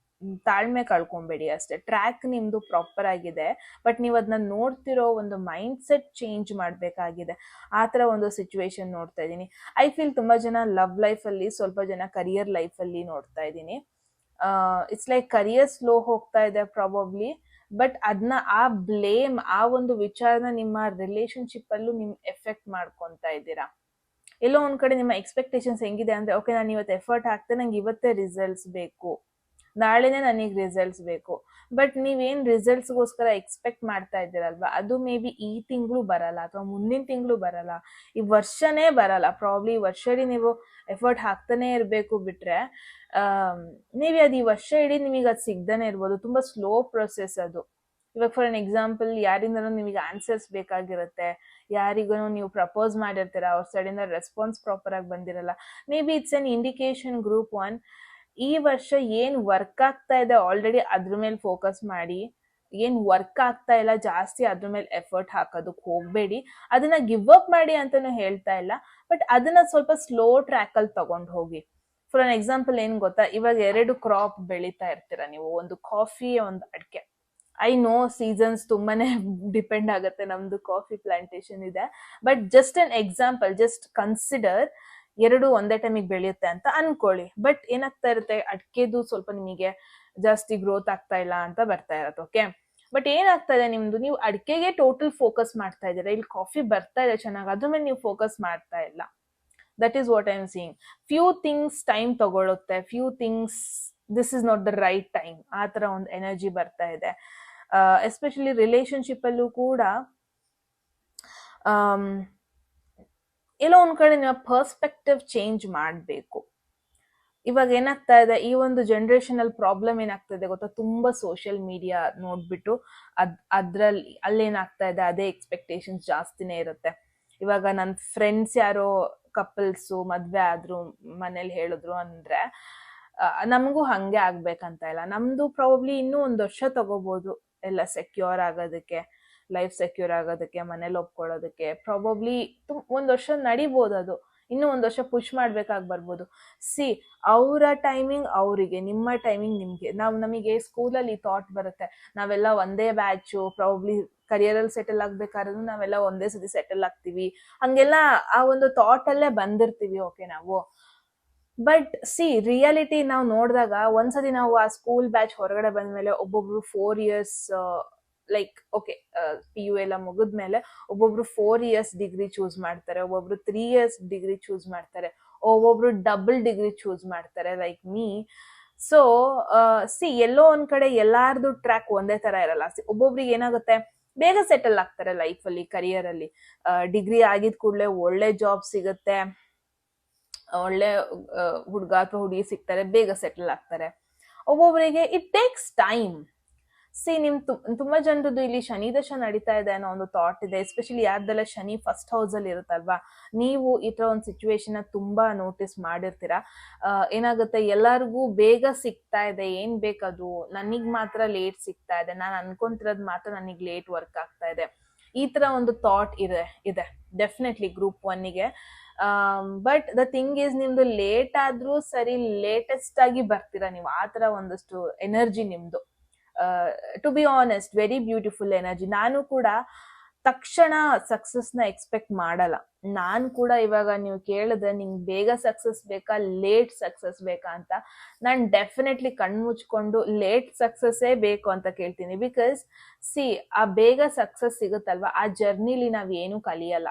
ತಾಳ್ಮೆ ಕಳ್ಕೊಂಬೇಡಿ ಅಷ್ಟೇ. ಟ್ರ್ಯಾಕ್ ನಿಮ್ದು ಪ್ರಾಪರ್ ಆಗಿದೆ, ಬಟ್ ನೀವು ಅದನ್ನ ನೋಡ್ತಿರೋ ಒಂದು ಮೈಂಡ್ ಸೆಟ್ ಚೇಂಜ್ ಮಾಡ್ಬೇಕಾಗಿದೆ. ಆ ತರ ಒಂದು ಸಿಚುವೇಶನ್ ನೋಡ್ತಾ ಇದ್ದೀನಿ. ಐ ಫೀಲ್ ತುಂಬಾ ಜನ ಲವ್ ಲೈಫ್ ಅಲ್ಲಿ, ಸ್ವಲ್ಪ ಜನ ಕರಿಯರ್ ಲೈಫ್ ಅಲ್ಲಿ ನೋಡ್ತಾ ಇದ್ದೀನಿ. ಇಟ್ಸ್ ಲೈಕ್ ಕರಿಯರ್ ಸ್ಲೋ ಹೋಗ್ತಾ ಇದೆ ಪ್ರಾಬಬ್ಲಿ, ಬಟ್ ಅದನ್ನ ಆ ಬ್ಲೇಮ್, ಆ ಒಂದು ವಿಚಾರನ ನಿಮ್ಮ ರಿಲೇಶನ್ಶಿಪ್ ಅಲ್ಲೂ ನಿಮ್ ಎಫೆಕ್ಟ್ ಮಾಡ್ಕೊಂತ ಇದ್ದೀರಾ. ಎಲ್ಲೋ ಒಂದ್ ಕಡೆ ನಿಮ್ಮ ಎಕ್ಸ್ಪೆಕ್ಟೇಷನ್ಸ್ ಹೆಂಗಿದೆ ಅಂದ್ರೆ, ಓಕೆ ನಾನು ಇವತ್ತು ಎಫರ್ಟ್ ಹಾಕ್ತೆ, ನಂಗೆ ಇವತ್ತೇ ರಿಸಲ್ಟ್ಸ್ ಬೇಕು, ನಾಳೆನೆ ನನಗೆ ರಿಸಲ್ಟ್ಸ್ ಬೇಕು. ಬಟ್ ನೀವೇನ್ ರಿಸಲ್ಟ್ಸ್ಗೋಸ್ಕರ ಎಕ್ಸ್ಪೆಕ್ಟ್ ಮಾಡ್ತಾ ಇದ್ದೀರಲ್ವಾ, ಅದು ಮೇ ಬಿ ಈ ತಿಂಗಳು ಬರಲ್ಲ ಅಥವಾ ಮುಂದಿನ ತಿಂಗಳು ಬರಲ್ಲ, ಈ ವರ್ಷನೇ ಬರಲ್ಲ. ಪ್ರಾಬ್ಲಿ ಈ ವರ್ಷ ಇಡೀ ನೀವು ಎಫರ್ಟ್ ಹಾಕ್ತಾನೆ ಇರಬೇಕು ಬಿಟ್ರೆ, ಮೇ ಬಿ ಅದು ಈ ವರ್ಷ ಇಡೀ ನಿಮಗೆ ಅದು ಸಿಗ್ದಾನೆ ಇರ್ಬೋದು. ತುಂಬಾ ಸ್ಲೋ ಪ್ರೊಸೆಸ್ ಅದು. ಇವಾಗ ಫಾರ್ ಅನ್ ಎಕ್ಸಾಂಪಲ್, ಯಾರಿಂದನೂ ನಿಮಗೆ ಆನ್ಸರ್ಸ್ ಬೇಕಾಗಿರುತ್ತೆ, ಯಾರಿಗೂ ನೀವು ಪ್ರಪೋಸ್ ಮಾಡಿರ್ತೀರ, ಅವ್ರ ಸೈಡಿಂದ ರೆಸ್ಪಾನ್ಸ್ ಪ್ರಾಪರ್ ಆಗಿ ಬಂದಿರಲ್ಲ. Maybe it's an indication group 1. ಈ ವರ್ಷ ಏನ್ ವರ್ಕ್ ಆಗ್ತಾ ಇದೆ ಆಲ್ರೆಡಿ ಅದ್ರ ಮೇಲೆ ಫೋಕಸ್ ಮಾಡಿ. ಏನ್ ವರ್ಕ್ ಆಗ್ತಾ ಇಲ್ಲ ಜಾಸ್ತಿ ಅದ್ರ ಮೇಲೆ ಎಫರ್ಟ್ ಹಾಕೋದಕ್ಕೆ ಹೋಗ್ಬೇಡಿ. ಅದನ್ನ ಗಿವ್ ಅಪ್ ಮಾಡಿ ಅಂತಾನು ಹೇಳ್ತಾ ಇಲ್ಲ, ಬಟ್ ಅದನ್ನ ಸ್ವಲ್ಪ ಸ್ಲೋ ಟ್ರ್ಯಾಕ್ ಅಲ್ಲಿ ತಗೊಂಡ್ ಹೋಗಿ. ಫಾರ್ ಅನ್ ಎಕ್ಸಾಂಪಲ್ ಏನ್ ಗೊತ್ತಾ, ಇವಾಗ 2 ಕ್ರಾಪ್ ಬೆಳೀತಾ ಇರ್ತೀರಾ ನೀವು, ಒಂದು ಕಾಫಿ, ಒಂದು ಅಡಿಕೆ. ಐ ನೋ ಸೀಸನ್ಸ್ ತುಂಬಾನೇ ಡಿಪೆಂಡ್ ಆಗುತ್ತೆ, ನಮ್ದು ಕಾಫಿ ಪ್ಲಾಂಟೇಶನ್ ಇದೆ. But just an example, just consider 2 ಒಂದೇ ಟೈಮಿಗೆ ಬೆಳೆಯುತ್ತೆ ಅಂತ ಅನ್ಕೊಳ್ಳಿ. ಬಟ್ ಏನಾಗ್ತಾ ಇರುತ್ತೆ, ಅಡಿಕೆದು ಸ್ವಲ್ಪ ನಿಮಗೆ ಜಾಸ್ತಿ ಗ್ರೋತ್ ಆಗ್ತಾ ಇಲ್ಲ ಅಂತ ಬರ್ತಾ ಇರತ್ತೆ. ಓಕೆ, ಬಟ್ ಏನಾಗ್ತಾ ಇದೆ ನಿಮ್ದು, ನೀವು ಅಡಿಕೆಗೆ ಟೋಟಲ್ ಫೋಕಸ್ ಮಾಡ್ತಾ ಇದ್ದೀರಾ. ಇಲ್ಲಿ ಕಾಫಿ ಬರ್ತಾ ಇದೆ ಚೆನ್ನಾಗಿ, ಅದ್ರ ಮೇಲೆ ನೀವು ಫೋಕಸ್ ಮಾಡ್ತಾ ಇಲ್ಲ. That is what I am seeing. Few things time ತಗೊಳುತ್ತೆ, few things this is not the right time, ಆ ತರ ಒಂದು ಎನರ್ಜಿ ಬರ್ತಾ ಇದೆ. ಎಸ್ಪೆಷಲಿ ರಿಲೇಶನ್ಶಿಪ್ ಅಲ್ಲೂ ಕೂಡ ಎಲ್ಲೋ ಒಂದ್ ಕಡೆ ನಿಮ್ಮ ಪರ್ಸ್ಪೆಕ್ಟಿವ್ ಚೇಂಜ್ ಮಾಡಬೇಕು. ಇವಾಗ ಏನಾಗ್ತಾ ಇದೆ, ಈ ಒಂದು ಜನರೇಷನ್ ಅಲ್ಲಿ ಪ್ರಾಬ್ಲಮ್ ಏನಾಗ್ತಾ ಇದೆ ಗೊತ್ತಾ, ತುಂಬಾ ಸೋಷಿಯಲ್ ಮೀಡಿಯಾ ನೋಡ್ಬಿಟ್ಟು ಅದ್ರಲ್ಲಿ ಅಲ್ಲೇನಾಗ್ತಾ ಇದೆ ಅದೇ ಎಕ್ಸ್ಪೆಕ್ಟೇಷನ್ಸ್ ಜಾಸ್ತಿನೇ ಇರುತ್ತೆ. ಇವಾಗ ನನ್ನ ಫ್ರೆಂಡ್ಸ್ ಯಾರೋ ಕಪಲ್ಸು ಮದ್ವೆ ಆದ್ರು, ಮನೇಲಿ ಹೇಳಿದ್ರು ಅಂದ್ರೆ ನಮಗೂ ಹಂಗೆ ಆಗ್ಬೇಕಂತ ಇಲ್ಲ. ನಮ್ದು ಪ್ರಾಬಬ್ಲಿ ಇನ್ನೂ 1 ವರ್ಷ ತಗೋಬಹುದು ಎಲ್ಲ ಸೆಕ್ಯೂರ್ ಆಗೋದಕ್ಕೆ, ಲೈಫ್ ಸೆಕ್ಯೂರ್ ಆಗೋದಕ್ಕೆ, ಮನೇಲಿ ಒಪ್ಕೊಳ್ಳೋದಕ್ಕೆ. ಪ್ರಾಬಬ್ಲಿ 1 ವರ್ಷ ನಡಿಬಹುದು, ಅದು ಇನ್ನೂ 1 ವರ್ಷ ಪುಷ್ ಮಾಡ್ಬೇಕಾಗಿ ಬರ್ಬೋದು. ಸಿ, ಅವರ ಟೈಮಿಂಗ್ ಅವರಿಗೆ, ನಿಮ್ಮ ಟೈಮಿಂಗ್ ನಿಮ್ಗೆ. ನಮಗೆ ಸ್ಕೂಲಲ್ಲಿ ಥಾಟ್ ಬರುತ್ತೆ, ನಾವೆಲ್ಲ ಒಂದೇ ಬ್ಯಾಚು, ಪ್ರಾಬಬ್ಲಿ ಕರಿಯರ್ ಅಲ್ಲಿ ಸೆಟಲ್ ಆಗ್ಬೇಕಾದ್ರೂ ನಾವೆಲ್ಲ ಒಂದೇ ಸತಿ ಸೆಟಲ್ ಆಗ್ತೀವಿ, ಹಂಗೆಲ್ಲ ಆ ಒಂದು ಥಾಟ್ ಅಲ್ಲೇ ಬಂದಿರ್ತೀವಿ. ಓಕೆ, ನಾವು ಬಟ್ ಸಿ ರಿಯಾಲಿಟಿ ನಾವು ನೋಡಿದಾಗ, ಒಂದ್ಸತಿ ನಾವು ಆ ಸ್ಕೂಲ್ ಬ್ಯಾಚ್ ಹೊರಗಡೆ ಬಂದ್ಮೇಲೆ ಒಬ್ಬೊಬ್ರು 4 years ಲೈಕ್ ಓಕೆ PU ಎಲ್ಲ ಮುಗಿದ್ಮೇಲೆ ಒಬ್ಬೊಬ್ರು 4 years ಡಿಗ್ರಿ ಚೂಸ್ ಮಾಡ್ತಾರೆ, ಒಬ್ಬೊಬ್ರು 3 years ಡಿಗ್ರಿ ಚೂಸ್ ಮಾಡ್ತಾರೆ, ಒಬ್ಬೊಬ್ರು ಡಬಲ್ ಡಿಗ್ರಿ ಚೂಸ್ ಮಾಡ್ತಾರೆ ಲೈಕ್ ಮೀ. ಸೊ ಸಿ, ಎಲ್ಲೋ ಒಂದ್ ಕಡೆ ಎಲ್ಲಾರ್ದು ಟ್ರ್ಯಾಕ್ ಒಂದೇ ತರ ಇರಲ್ಲ. ಒಬ್ಬೊಬ್ರಿಗೆ ಏನಾಗುತ್ತೆ, ಬೇಗ ಸೆಟಲ್ ಆಗ್ತಾರೆ ಲೈಫ್ ಅಲ್ಲಿ, ಕರಿಯರ್ ಅಲ್ಲಿ. ಡಿಗ್ರಿ ಆಗಿದ್ ಕೂಡಲೇ ಒಳ್ಳೆ ಜಾಬ್ ಸಿಗುತ್ತೆ, ಒಳ್ಳೆ ಹುಡುಗ ಅಥವಾ ಹುಡುಗಿ ಸಿಗ್ತಾರೆ, ಬೇಗ ಸೆಟಲ್ ಆಗ್ತಾರೆ. ಒಬ್ಬೊಬ್ಬರಿಗೆ ಇಟ್ ಟೇಕ್ಸ್ ಟೈಮ್. ಸಿ ತುಂಬಾ ಜನರದ್ದು ಇಲ್ಲಿ ಶನಿ ದಶ ನಡೀತಾ ಇದೆ ಅನ್ನೋ ಒಂದು ಥಾಟ್ ಇದೆ. ಎಸ್ಪೆಷಲಿ ಯಾರ್ದೆಲ್ಲ ಶನಿ ಫಸ್ಟ್ ಹೌಸ್ ಅಲ್ಲಿ ಇರುತ್ತಲ್ವಾ, ನೀವು ಈ ತರ ಒಂದು ಸಿಚುವೇಶನ್ ತುಂಬಾ ನೋಟಿಸ್ ಮಾಡಿರ್ತೀರಾ. ಏನಾಗುತ್ತೆ, ಎಲ್ಲರಿಗೂ ಬೇಗ ಸಿಗ್ತಾ ಇದೆ, ಏನ್ ಬೇಕದು ನನಗ್ ಮಾತ್ರ ಲೇಟ್ ಸಿಗ್ತಾ ಇದೆ, ನಾನು ಅನ್ಕೊಂತಿರೋದ್ ಮಾತ್ರ ನನಗ್ ಲೇಟ್ ವರ್ಕ್ ಆಗ್ತಾ ಇದೆ. ಈ ತರ ಒಂದು ಥಾಟ್ ಇದೆ ಡೆಫಿನೆಟ್ಲಿ ಗ್ರೂಪ್ 1ಗೆ. ಬಟ್ ದ ಥಿಂಗ್ ಈಸ್, ನಿಮ್ದು ಲೇಟ್ ಆದ್ರೂ ಸರಿ, ಲೇಟೆಸ್ಟ್ ಆಗಿ ಬರ್ತೀರಾ ನೀವು. ಆ ತರ ಒಂದಷ್ಟು ಎನರ್ಜಿ ನಿಮ್ದು. To be honest, very beautiful energy. ನಾನು ಕೂಡ ತಕ್ಷಣ ಸಕ್ಸಸ್ ನ ಎಕ್ಸ್ಪೆಕ್ಟ್ ಮಾಡಲ್ಲ. ನಾನು ಕೂಡ ಇವಾಗ ನೀವು ಕೇಳಿದ್ರೆ ನಿಂಗೆ ಬೇಗ ಸಕ್ಸಸ್ ಬೇಕಾ, ಲೇಟ್ ಸಕ್ಸಸ್ ಬೇಕಾ ಅಂತ, ನಾನು ಡೆಫಿನೆಟ್ಲಿ ಕಣ್ಮುಚ್ಕೊಂಡು ಲೇಟ್ ಸಕ್ಸಸ್ಸೇ ಬೇಕು ಅಂತ ಕೇಳ್ತೀನಿ. ಬಿಕಾಸ್ ಸಿ, ಆ ಬೇಗ ಸಕ್ಸಸ್ ಸಿಗುತ್ತಲ್ವಾ, ಆ ಜರ್ನಿಲಿ ನಾವ್ ಏನು ಕಲಿಯಲ್ಲ.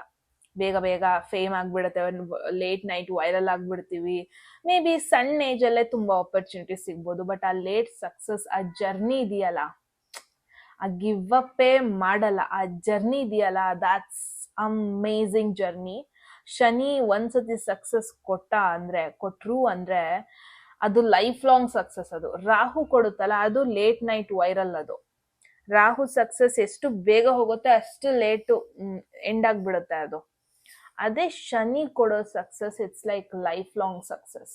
ಬೇಗ ಬೇಗ ಫೇಮ್ ಆಗ್ಬಿಡುತ್ತೆ, ಲೇಟ್ ನೈಟ್ ವೈರಲ್ ಆಗ್ಬಿಡ್ತೀವಿ, ಮೇ ಬಿ ಸಣ್ಣ ಏಜ್ ಅಲ್ಲೇ ತುಂಬಾ ಆಪರ್ಚುನಿಟಿ ಸಿಗ್ಬೋದು. ಬಟ್ ಆ ಲೇಟ್ ಸಕ್ಸಸ್, ಆ ಜರ್ನಿ ಇದೆಯಲ್ಲ, ಆ ಗಿವ್ ಅಪ್ ಮಾಡಲ್ಲ, ಆ ಜರ್ನಿ ಇದೆಯಲ್ಲ, ದಾಟ್ಸ್ ಅಮೇಝಿಂಗ್ ಜರ್ನಿ. ಶನಿ ಒಂದ್ಸತಿ ಸಕ್ಸಸ್ ಕೊಟ್ರು ಅಂದ್ರೆ ಅದು ಲೈಫ್ ಲಾಂಗ್ ಸಕ್ಸಸ್. ಅದು ರಾಹು ಕೊಡುತ್ತಲ್ಲ, ಅದು ಲೇಟ್ ನೈಟ್ ವೈರಲ್. ಅದು ರಾಹು ಸಕ್ಸಸ್ ಎಷ್ಟು ಬೇಗ ಹೋಗುತ್ತೆ ಅಷ್ಟು ಲೇಟು ಎಂಡ್ ಆಗ್ಬಿಡುತ್ತೆ ಅದು. ಅದೇ ಶನಿ ಕೊಡೋ success, it's like life long success.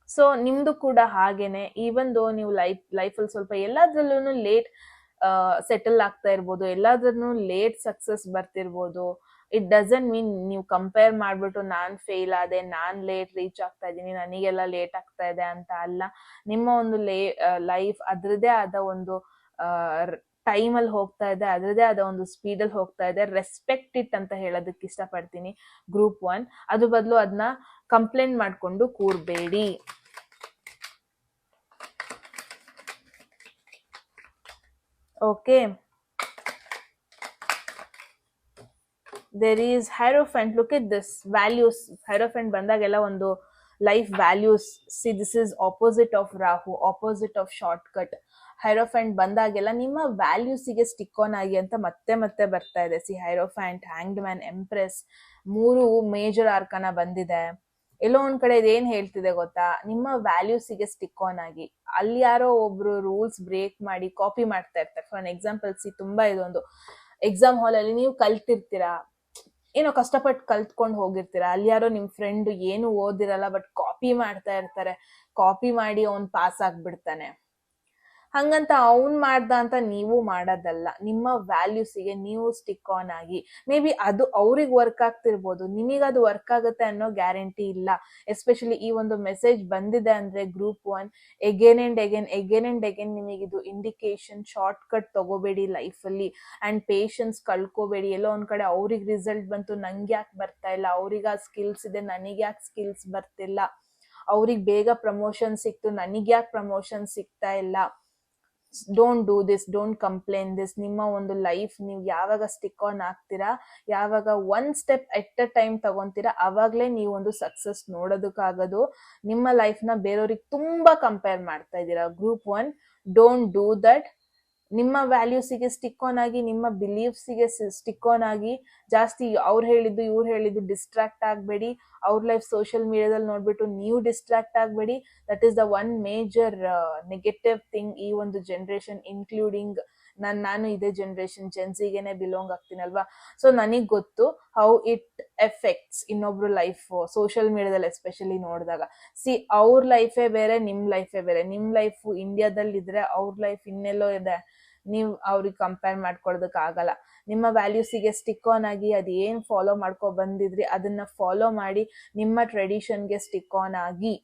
So ನಿಮ್ದು ಕೂಡ ಹಾಗೇನೆ. ಈವನ್ ದೋ ನೀವು ಲೈಫಲ್ಲಿ ಸ್ವಲ್ಪ ಎಲ್ಲಾದ್ರಲ್ಲೂ ಲೇಟ್ ಸೆಟಲ್ ಆಗ್ತಾ ಇರ್ಬೋದು, ಎಲ್ಲಾದ್ರೂ ಲೇಟ್ ಸಕ್ಸಸ್ ಬರ್ತಿರ್ಬೋದು. ಇಟ್ ಡಸಂಟ್ ಮೀನ್ ನೀವು ಕಂಪೇರ್ ಮಾಡ್ಬಿಟ್ಟು ನಾನ್ ಫೇಲ್ ಆದೆ, ನಾನ್ ಲೇಟ್ ರೀಚ್ ಆಗ್ತಾ ಇದ್ದೀನಿ, ನನಗೆಲ್ಲ ಲೇಟ್ ಆಗ್ತಾ ಇದೆ ಅಂತ ಅಲ್ಲ. ನಿಮ್ಮ ಒಂದು ಲೈಫ್ ಅದ್ರದೇ ಆದ ಒಂದು ಟೈಮಲ್ಲಿ ಹೋಗ್ತಾ ಇದೆ, ಅದ್ರದೇ ಆದ ಒಂದು ಸ್ಪೀಡಲ್ಲಿ ಹೋಗ್ತಾ ಇದೆ. ರೆಸ್ಪೆಕ್ಟ್ ಇಟ್ ಅಂತ ಹೇಳೋದಕ್ಕೆ ಇಷ್ಟಪಡ್ತೀನಿ ಗ್ರೂಪ್ 1. ಅದು ಬದಲು ಅದನ್ನ ಕಂಪ್ಲೇಂಟ್ ಮಾಡ್ಕೊಂಡು ಕೂರ್ಬೇಡಿ. Okay, there is hierophant. Look it this values. Hierophant ಬಂದಾಗೆಲ್ಲ ಒಂದು life values. See, this is opposite of Rahu, opposite of short cut. Hierophant ಬಂದಾಗೆಲ್ಲ ನಿಮ್ಮ ವ್ಯಾಲ್ಯೂಸಿಗೆ ಸ್ಟಿಕ್ ಆನ್ ಆಗಿ ಅಂತ ಮತ್ತೆ ಮತ್ತೆ ಬರ್ತಾ ಇದೆ. See, hierophant, hanged man, empress, 3 major arcana ಬಂದಿದೆ. ಎಲ್ಲೋ ಒಂದ್ ಕಡೆ ಇದೇನ್ ಹೇಳ್ತಿದೆ ಗೊತ್ತಾ, ನಿಮ್ಮ ವ್ಯಾಲ್ಯೂಸಿಗೆ ಸ್ಟಿಕ್ ಆನ್ ಆಗಿ. ಅಲ್ಲಿ ಯಾರೋ ಒಬ್ರು ರೂಲ್ಸ್ ಬ್ರೇಕ್ ಮಾಡಿ ಕಾಪಿ ಮಾಡ್ತಾ ಇರ್ತಾರೆ. ಫಾರ್ ಎಕ್ಸಾಂಪಲ್, ಸಿ, ತುಂಬಾ ಇದೊಂದು ಎಕ್ಸಾಮ್ ಹಾಲ್ ಅಲ್ಲಿ ನೀವು ಕಲ್ತಿರ್ತೀರಾ, ಏನೋ ಕಷ್ಟಪಟ್ಟು ಕಲ್ತ್ಕೊಂಡು ಹೋಗಿರ್ತೀರಾ. ಅಲ್ಲಿ ಯಾರೋ ನಿಮ್ ಫ್ರೆಂಡ್ ಏನು ಓದಿರಲ್ಲ, ಬಟ್ ಕಾಪಿ ಮಾಡ್ತಾ ಇರ್ತಾರೆ. ಕಾಪಿ ಮಾಡಿ ಅವ್ನ್ ಪಾಸ್ ಆಗ್ಬಿಡ್ತಾನೆ. ಹಂಗಂತ ಅವ್ನ್ ಮಾಡ್ದ ಅಂತ ನೀವು ಮಾಡೋದಲ್ಲ. ನಿಮ್ಮ ವ್ಯಾಲ್ಯೂಸಿಗೆ ನೀವು ಸ್ಟಿಕ್ ಆನ್ ಆಗಿ. ಮೇ ಬಿ ಅದು ಅವ್ರಿಗೆ ವರ್ಕ್ ಆಗ್ತಿರ್ಬೋದು, ನಿಮಗದು ವರ್ಕ್ ಆಗುತ್ತೆ ಅನ್ನೋ ಗ್ಯಾರಂಟಿ ಇಲ್ಲ. ಎಸ್ಪೆಷಲಿ ಈ ಒಂದು ಮೆಸೇಜ್ ಬಂದಿದೆ ಅಂದ್ರೆ ಗ್ರೂಪ್ 1, ಎಗೇನ್ ಅಂಡ್ ಎಗೇನ್ ನಿಮಗಿದು ಇಂಡಿಕೇಶನ್. ಶಾರ್ಟ್ ಕಟ್ ತಗೋಬೇಡಿ ಲೈಫಲ್ಲಿ, ಅಂಡ್ ಪೇಷನ್ಸ್ ಕಳ್ಕೋಬೇಡಿ. ಎಲ್ಲೋ ಒಂದ್ ಕಡೆ ಅವ್ರಿಗೆ ರಿಸಲ್ಟ್ ಬಂತು, ನಂಗೆ ಯಾಕೆ ಬರ್ತಾ ಇಲ್ಲ, ಅವ್ರಿಗೆ ಆ ಸ್ಕಿಲ್ಸ್ ಇದೆ, ನನಗೆ ಯಾಕೆ ಸ್ಕಿಲ್ಸ್ ಬರ್ತಿಲ್ಲ, ಅವ್ರಿಗೆ ಬೇಗ ಪ್ರಮೋಷನ್ ಸಿಕ್ತು, ನನಗೆ ಯಾಕೆ ಪ್ರಮೋಷನ್ ಸಿಗ್ತಾ ಇಲ್ಲ. Don't do this, don't complain this. ನಿಮ್ಮ ಒಂದು ಲೈಫ್ ನೀವು ಯಾವಾಗ ಸ್ಟಿಕ್ ಆನ್ ಆಗ್ತೀರಾ, ಯಾವಾಗ one step at a time ತಗೊಂತೀರಾ, ಅವಾಗ್ಲೇ ನೀವು ಒಂದು ಸಕ್ಸಸ್ ನೋಡೋದಕ್ಕಾಗೋದು. ನಿಮ್ಮ ಲೈಫ್ನ ಬೇರೆಯವ್ರಿಗೆ ತುಂಬಾ ಕಂಪೇರ್ ಮಾಡ್ತಾ ಇದ್ದೀರಾ. Group 1, don't do that. ನಿಮ್ಮ ವ್ಯಾಲ್ಯೂಸಿಗೆ ಸ್ಟಿಕ್ ಆನ್ ಆಗಿ, ನಿಮ್ಮ ಬಿಲೀಫ್ಸಿಗೆ ಸ್ಟಿಕ್ ಆನ್ ಆಗಿ. ಜಾಸ್ತಿ ಅವ್ರು ಹೇಳಿದ್ದು ಇವ್ರು ಹೇಳಿದ್ದು ಡಿಸ್ಟ್ರಾಕ್ಟ್ ಆಗಬೇಡಿ. ಅವ್ರ ಲೈಫ್ ಸೋಷಿಯಲ್ ಮೀಡಿಯಾದಲ್ಲಿ ನೋಡ್ಬಿಟ್ಟು ನೀವು ಡಿಸ್ಟ್ರಾಕ್ಟ್ ಆಗಬೇಡಿ. That is the one major negative thing ಈ ಒಂದು ಜನರೇಷನ್, ಇನ್ಕ್ಲೂಡಿಂಗ್ ನಾನು ಇದೇ ಜನರೇಷನ್ ಜೆನ್ಸಿಗೆನೆ ಬಿಲಾಂಗ್ ಆಗ್ತೀನಲ್ವಾ. ಸೊ ನನಗ್ ಗೊತ್ತು ಹೌ ಇಟ್ ಎಫೆಕ್ಟ್ಸ್ ಇನ್ನೊಬ್ರು ಲೈಫ್ ಸೋಷಿಯಲ್ ಮೀಡಿಯಾದಲ್ಲಿ ಎಸ್ಪೆಷಲಿ ನೋಡಿದಾಗ. ಸಿ, ಅವ್ರ ಲೈಫೇ ಬೇರೆ, ನಿಮ್ ಲೈಫೇ ಬೇರೆ. ನಿಮ್ ಲೈಫ್ ಇಂಡಿಯಾದಲ್ಲಿ ಇದ್ರೆ ಅವ್ರ ಲೈಫ್ ಇನ್ನೆಲ್ಲೋ ಇದೆ. ನೀವು ಅವ್ರಿಗೆ ಕಂಪೇರ್ ಮಾಡ್ಕೊಳ್ಳೋದಕ್ ಆಗಲ್ಲ. ನಿಮ್ಮ ವ್ಯಾಲ್ಯೂಸಿಗೆ ಸ್ಟಿಕ್ ಆನ್ ಆಗಿ, ಅದೇನ್ ಫಾಲೋ ಮಾಡ್ಕೊ ಬಂದಿದ್ರಿ ಅದನ್ನ ಫಾಲೋ ಮಾಡಿ, ನಿಮ್ಮ ಟ್ರೆಡಿಷನ್ಗೆ ಸ್ಟಿಕ್ ಆನ್ ಆಗಿ.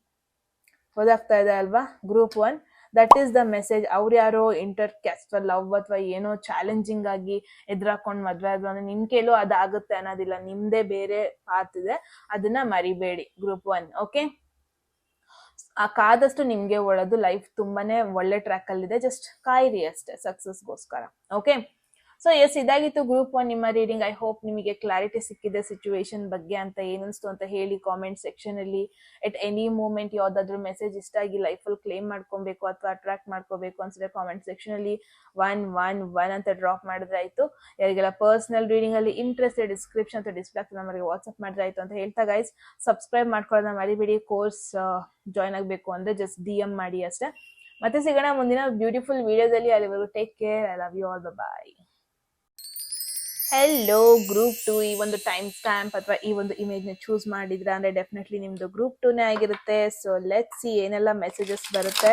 ಗೊತ್ತಾಗ್ತಾ ಇದೆ ಅಲ್ವಾ group 1? That is the message. ಅವ್ರು ಯಾರೋ ಇಂಟರ್ ಕ್ಯಾಸ್ಟ್ ಲವ್ ಅಥವಾ ಏನೋ ಚಾಲೆಂಜಿಂಗ್ ಆಗಿ ಎದುರಾಕೊಂಡ್ ಮದ್ವೆ ಆದ್ರೂ ಅಂದ್ರೆ ನಿಮ್ ಕೈಲೂ ಅದಾಗುತ್ತೆ ಅನ್ನೋದಿಲ್ಲ. ನಿಮ್ದೇ ಬೇರೆ ಪಾತ್ ಇದೆ, ಅದನ್ನ ಮರಿಬೇಡಿ ಗ್ರೂಪ್ 1. ಓಕೆ, ಕಾದಷ್ಟು ನಿಮ್ಗೆ ಒಳ್ಳೇದು. ಲೈಫ್ ತುಂಬಾನೇ ಒಳ್ಳೆ ಟ್ರ್ಯಾಕ್ ಅಲ್ಲಿ ಇದೆ. ಜಸ್ಟ್ ಕಾಯಿರಿ ಅಷ್ಟೇ ಸಕ್ಸಸ್ಗೋಸ್ಕರ. ಓಕೆ, ಸೊ ಎಸ್, ಇದಾಗಿತ್ತು ಗ್ರೂಪ್ 1 ನಿಮ್ಮ ರೀಡಿಂಗ್. ಐ ಹೋಪ್ ನಿಮಗೆ ಕ್ಲಾರಿಟಿ ಸಿಕ್ಕಿದೆ ಸಿಚುವೇಶನ್ ಬಗ್ಗೆ ಅಂತ. ಏನಿಸ್ತು ಅಂತ ಹೇಳಿ ಕಾಮೆಂಟ್ ಸೆಕ್ಷನ್ ಅಲ್ಲಿ. ಎಟ್ ಎನಿ ಮೂಮೆಂಟ್ ಯಾವ್ದಾದ್ರು ಮೆಸೇಜ್ ಇಷ್ಟ ಆಗಿ ಲೈಫಲ್ಲಿ ಕ್ಲೇಮ್ ಮಾಡ್ಕೊಬೇಕು ಅಥವಾ ಅಟ್ರಾಕ್ಟ್ ಮಾಡ್ಕೋಬೇಕು ಅನ್ಸಿದ್ರೆ ಕಾಮೆಂಟ್ ಸೆಕ್ಷನ್ ಅಲ್ಲಿ 111 ಅಂತ ಡ್ರಾಪ್ ಮಾಡಿದ್ರೆ ಆಯ್ತು. ಯಾರಿಗೆಲ್ಲ ಪರ್ಸನಲ್ ರೀಡಿಂಗ್ ಅಲ್ಲಿ ಇಂಟ್ರೆಸ್ಟ್ ಡಿಸ್ಕ್ರಿಪ್ಷನ್ ಅಥವಾ ಡಿಸ್ಪ್ಲೇ ನಮಗೆ ವಾಟ್ಸ್ಆಪ್ ಮಾಡಿದ್ರೆ ಆಯ್ತು ಅಂತ ಹೇಳ್ತಾ ಗೈಸ್, ಸಬ್ಸ್ಕ್ರೈಬ್ ಮಾಡ್ಕೊಳ್ಳೋದನ್ನ ಮರಿಬೇಡಿ. ಕೋರ್ಸ್ ಜಾಯ್ನ್ ಆಗಬೇಕು ಅಂದ್ರೆ ಜಸ್ಟ್ DM ಮಾಡಿ ಅಷ್ಟೇ. ಮತ್ತೆ ಸಿಗೋಣ ಮುಂದಿನ ಬ್ಯೂಟಿಫುಲ್ ವಿಡಿಯೋದಲ್ಲಿ. ಅಲ್ಲಿವರೆಗೂ take care. I love you all. Bye. Hello group 2, ಈ ಒಂದು ಟೈಮ್ ಸ್ಟ್ಯಾಂಪ್ ಅಥವಾ ಈ ಒಂದು ಇಮೇಜ್ ನ ಚೂಸ್ ಮಾಡಿದ್ರ ಅಂದ್ರೆ ಡೆಫಿನೆಟ್ಲಿ ನಿಮ್ದು ಗ್ರೂಪ್ 2ನೇ ಆಗಿರುತ್ತೆ. ಸೊ ಲೆಟ್ಸ್ ಸಿ ಏನೆಲ್ಲ ಮೆಸೇಜಸ್ ಬರುತ್ತೆ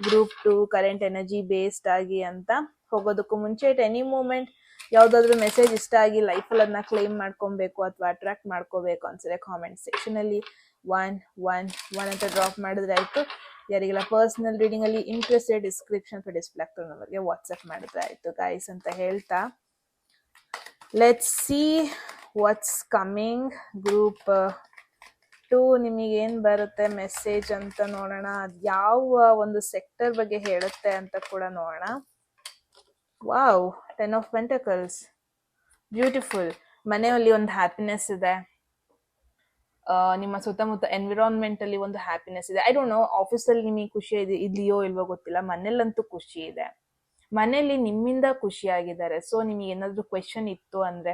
ಗ್ರೂಪ್ 2 ಕರೆಂಟ್ ಎನರ್ಜಿ ಬೇಸ್ಡ್ ಆಗಿ ಅಂತ. ಹೋಗೋದಕ್ಕೂ ಮುಂಚೆ ಎಟ್ ಎನಿ ಮೂಮೆಂಟ್ ಯಾವ್ದಾದ್ರು ಮೆಸೇಜ್ ಇಷ್ಟ ಆಗಿ ಲೈಫಲ್ಲಿ ಅದನ್ನ ಕ್ಲೈಮ್ ಮಾಡ್ಕೊಬೇಕು ಅಥವಾ ಅಟ್ರಾಕ್ಟ್ ಮಾಡ್ಕೋಬೇಕು ಅನ್ಸಿದ್ರೆ ಕಾಮೆಂಟ್ ಸೆಕ್ಷನ್ ಅಲ್ಲಿ 111 ಅಂತ ಡ್ರಾಪ್ ಮಾಡಿದ್ರೆ ಆಯ್ತು. ಯಾರಿಗೆಲ್ಲ ಪರ್ಸನಲ್ ರೀಡಿಂಗ್ ಅಲ್ಲಿ ಇಂಟ್ರೆಸ್ಟ್ ಡಿಸ್ಕ್ರಿಪ್ಷನ್ ಅಥವಾ ಡಿಸ್ಪ್ಲೇ ಆಗ್ತದೆ ನಮಗೆ ವಾಟ್ಸ್ಆಪ್ ಮಾಡಿದ್ರೆ ಆಯ್ತು ಗೈಸ್ ಅಂತ ಹೇಳ್ತಾ, let's see what's coming group 2 ನಿಮಗೆ ಏನ್ ಬರುತ್ತೆ ಮೆಸೇಜ್ ಅಂತ ನೋಡೋಣ. ಯಾವ ಒಂದು ಸೆಕ್ಟರ್ ಬಗ್ಗೆ ಹೇಳುತ್ತೆ ಅಂತ ಕೂಡ ನೋಡೋಣ. Wow, 10 of pentacles, beautiful. ಮನೆಯಲ್ಲಿ ಒಂದು ಹ್ಯಾಪಿನೆಸ್ ಇದೆ, ನಿಮ್ಮ ಸುತ್ತಮುತ್ತ ಎನ್ವಿರಾನ್ಮೆಂಟ್ ಅಲ್ಲಿ ಒಂದು ಹ್ಯಾಪಿನೆಸ್ ಇದೆ. ಐ ಡೋಂಟ್ ನೋ ಆಫೀಸಲ್ಲಿ ನಿಮಗೆ ಖುಷಿ ಇದೆಯೋ ಇಲ್ವೋ ಗೊತ್ತಿಲ್ಲ, ಮನೇಲಂತೂ ಖುಷಿ ಇದೆ. ಮನೇಲಿ ನಿಮ್ಮಿಂದ ಖುಷಿಯಾಗಿದ್ದಾರೆ. ಸೊ ನಿಮಗೆ ಏನಾದ್ರು ಕ್ವೆಶನ್ ಇತ್ತು ಅಂದ್ರೆ,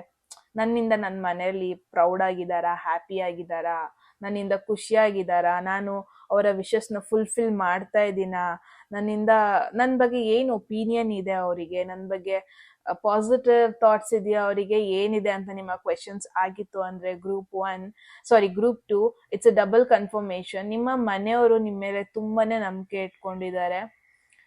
ನನ್ನಿಂದ ನನ್ನ ಮನೆಯಲ್ಲಿ ಪ್ರೌಡ್ ಆಗಿದ್ದಾರಾ, ಹ್ಯಾಪಿ ಆಗಿದ್ದಾರಾ, ನನ್ನಿಂದ ಖುಷಿಯಾಗಿದ್ದಾರಾ, ನಾನು ಅವರ ವಿಶಸ್ನ ಫುಲ್ಫಿಲ್ ಮಾಡ್ತಾ ಇದ್ದೀನಾ, ನನ್ನಿಂದ ನನ್ನ ಬಗ್ಗೆ ಏನು ಒಪಿನಿಯನ್ ಇದೆ ಅವರಿಗೆ, ನನ್ನ ಬಗ್ಗೆ ಪಾಸಿಟಿವ್ ಥಾಟ್ಸ್ ಇದೆಯಾ ಅವರಿಗೆ, ಏನಿದೆ ಅಂತ ನಿಮ್ಮ ಕ್ವೆಶನ್ಸ್ ಆಗಿತ್ತು ಅಂದ್ರೆ group 2 it's a double confirmation. ನಿಮ್ಮ ಮನೆಯವರು ನಿಮ್ಮ ಮೇಲೆ ತುಂಬಾನೇ ನಂಬಿಕೆ ಇಟ್ಕೊಂಡಿದ್ದಾರೆ.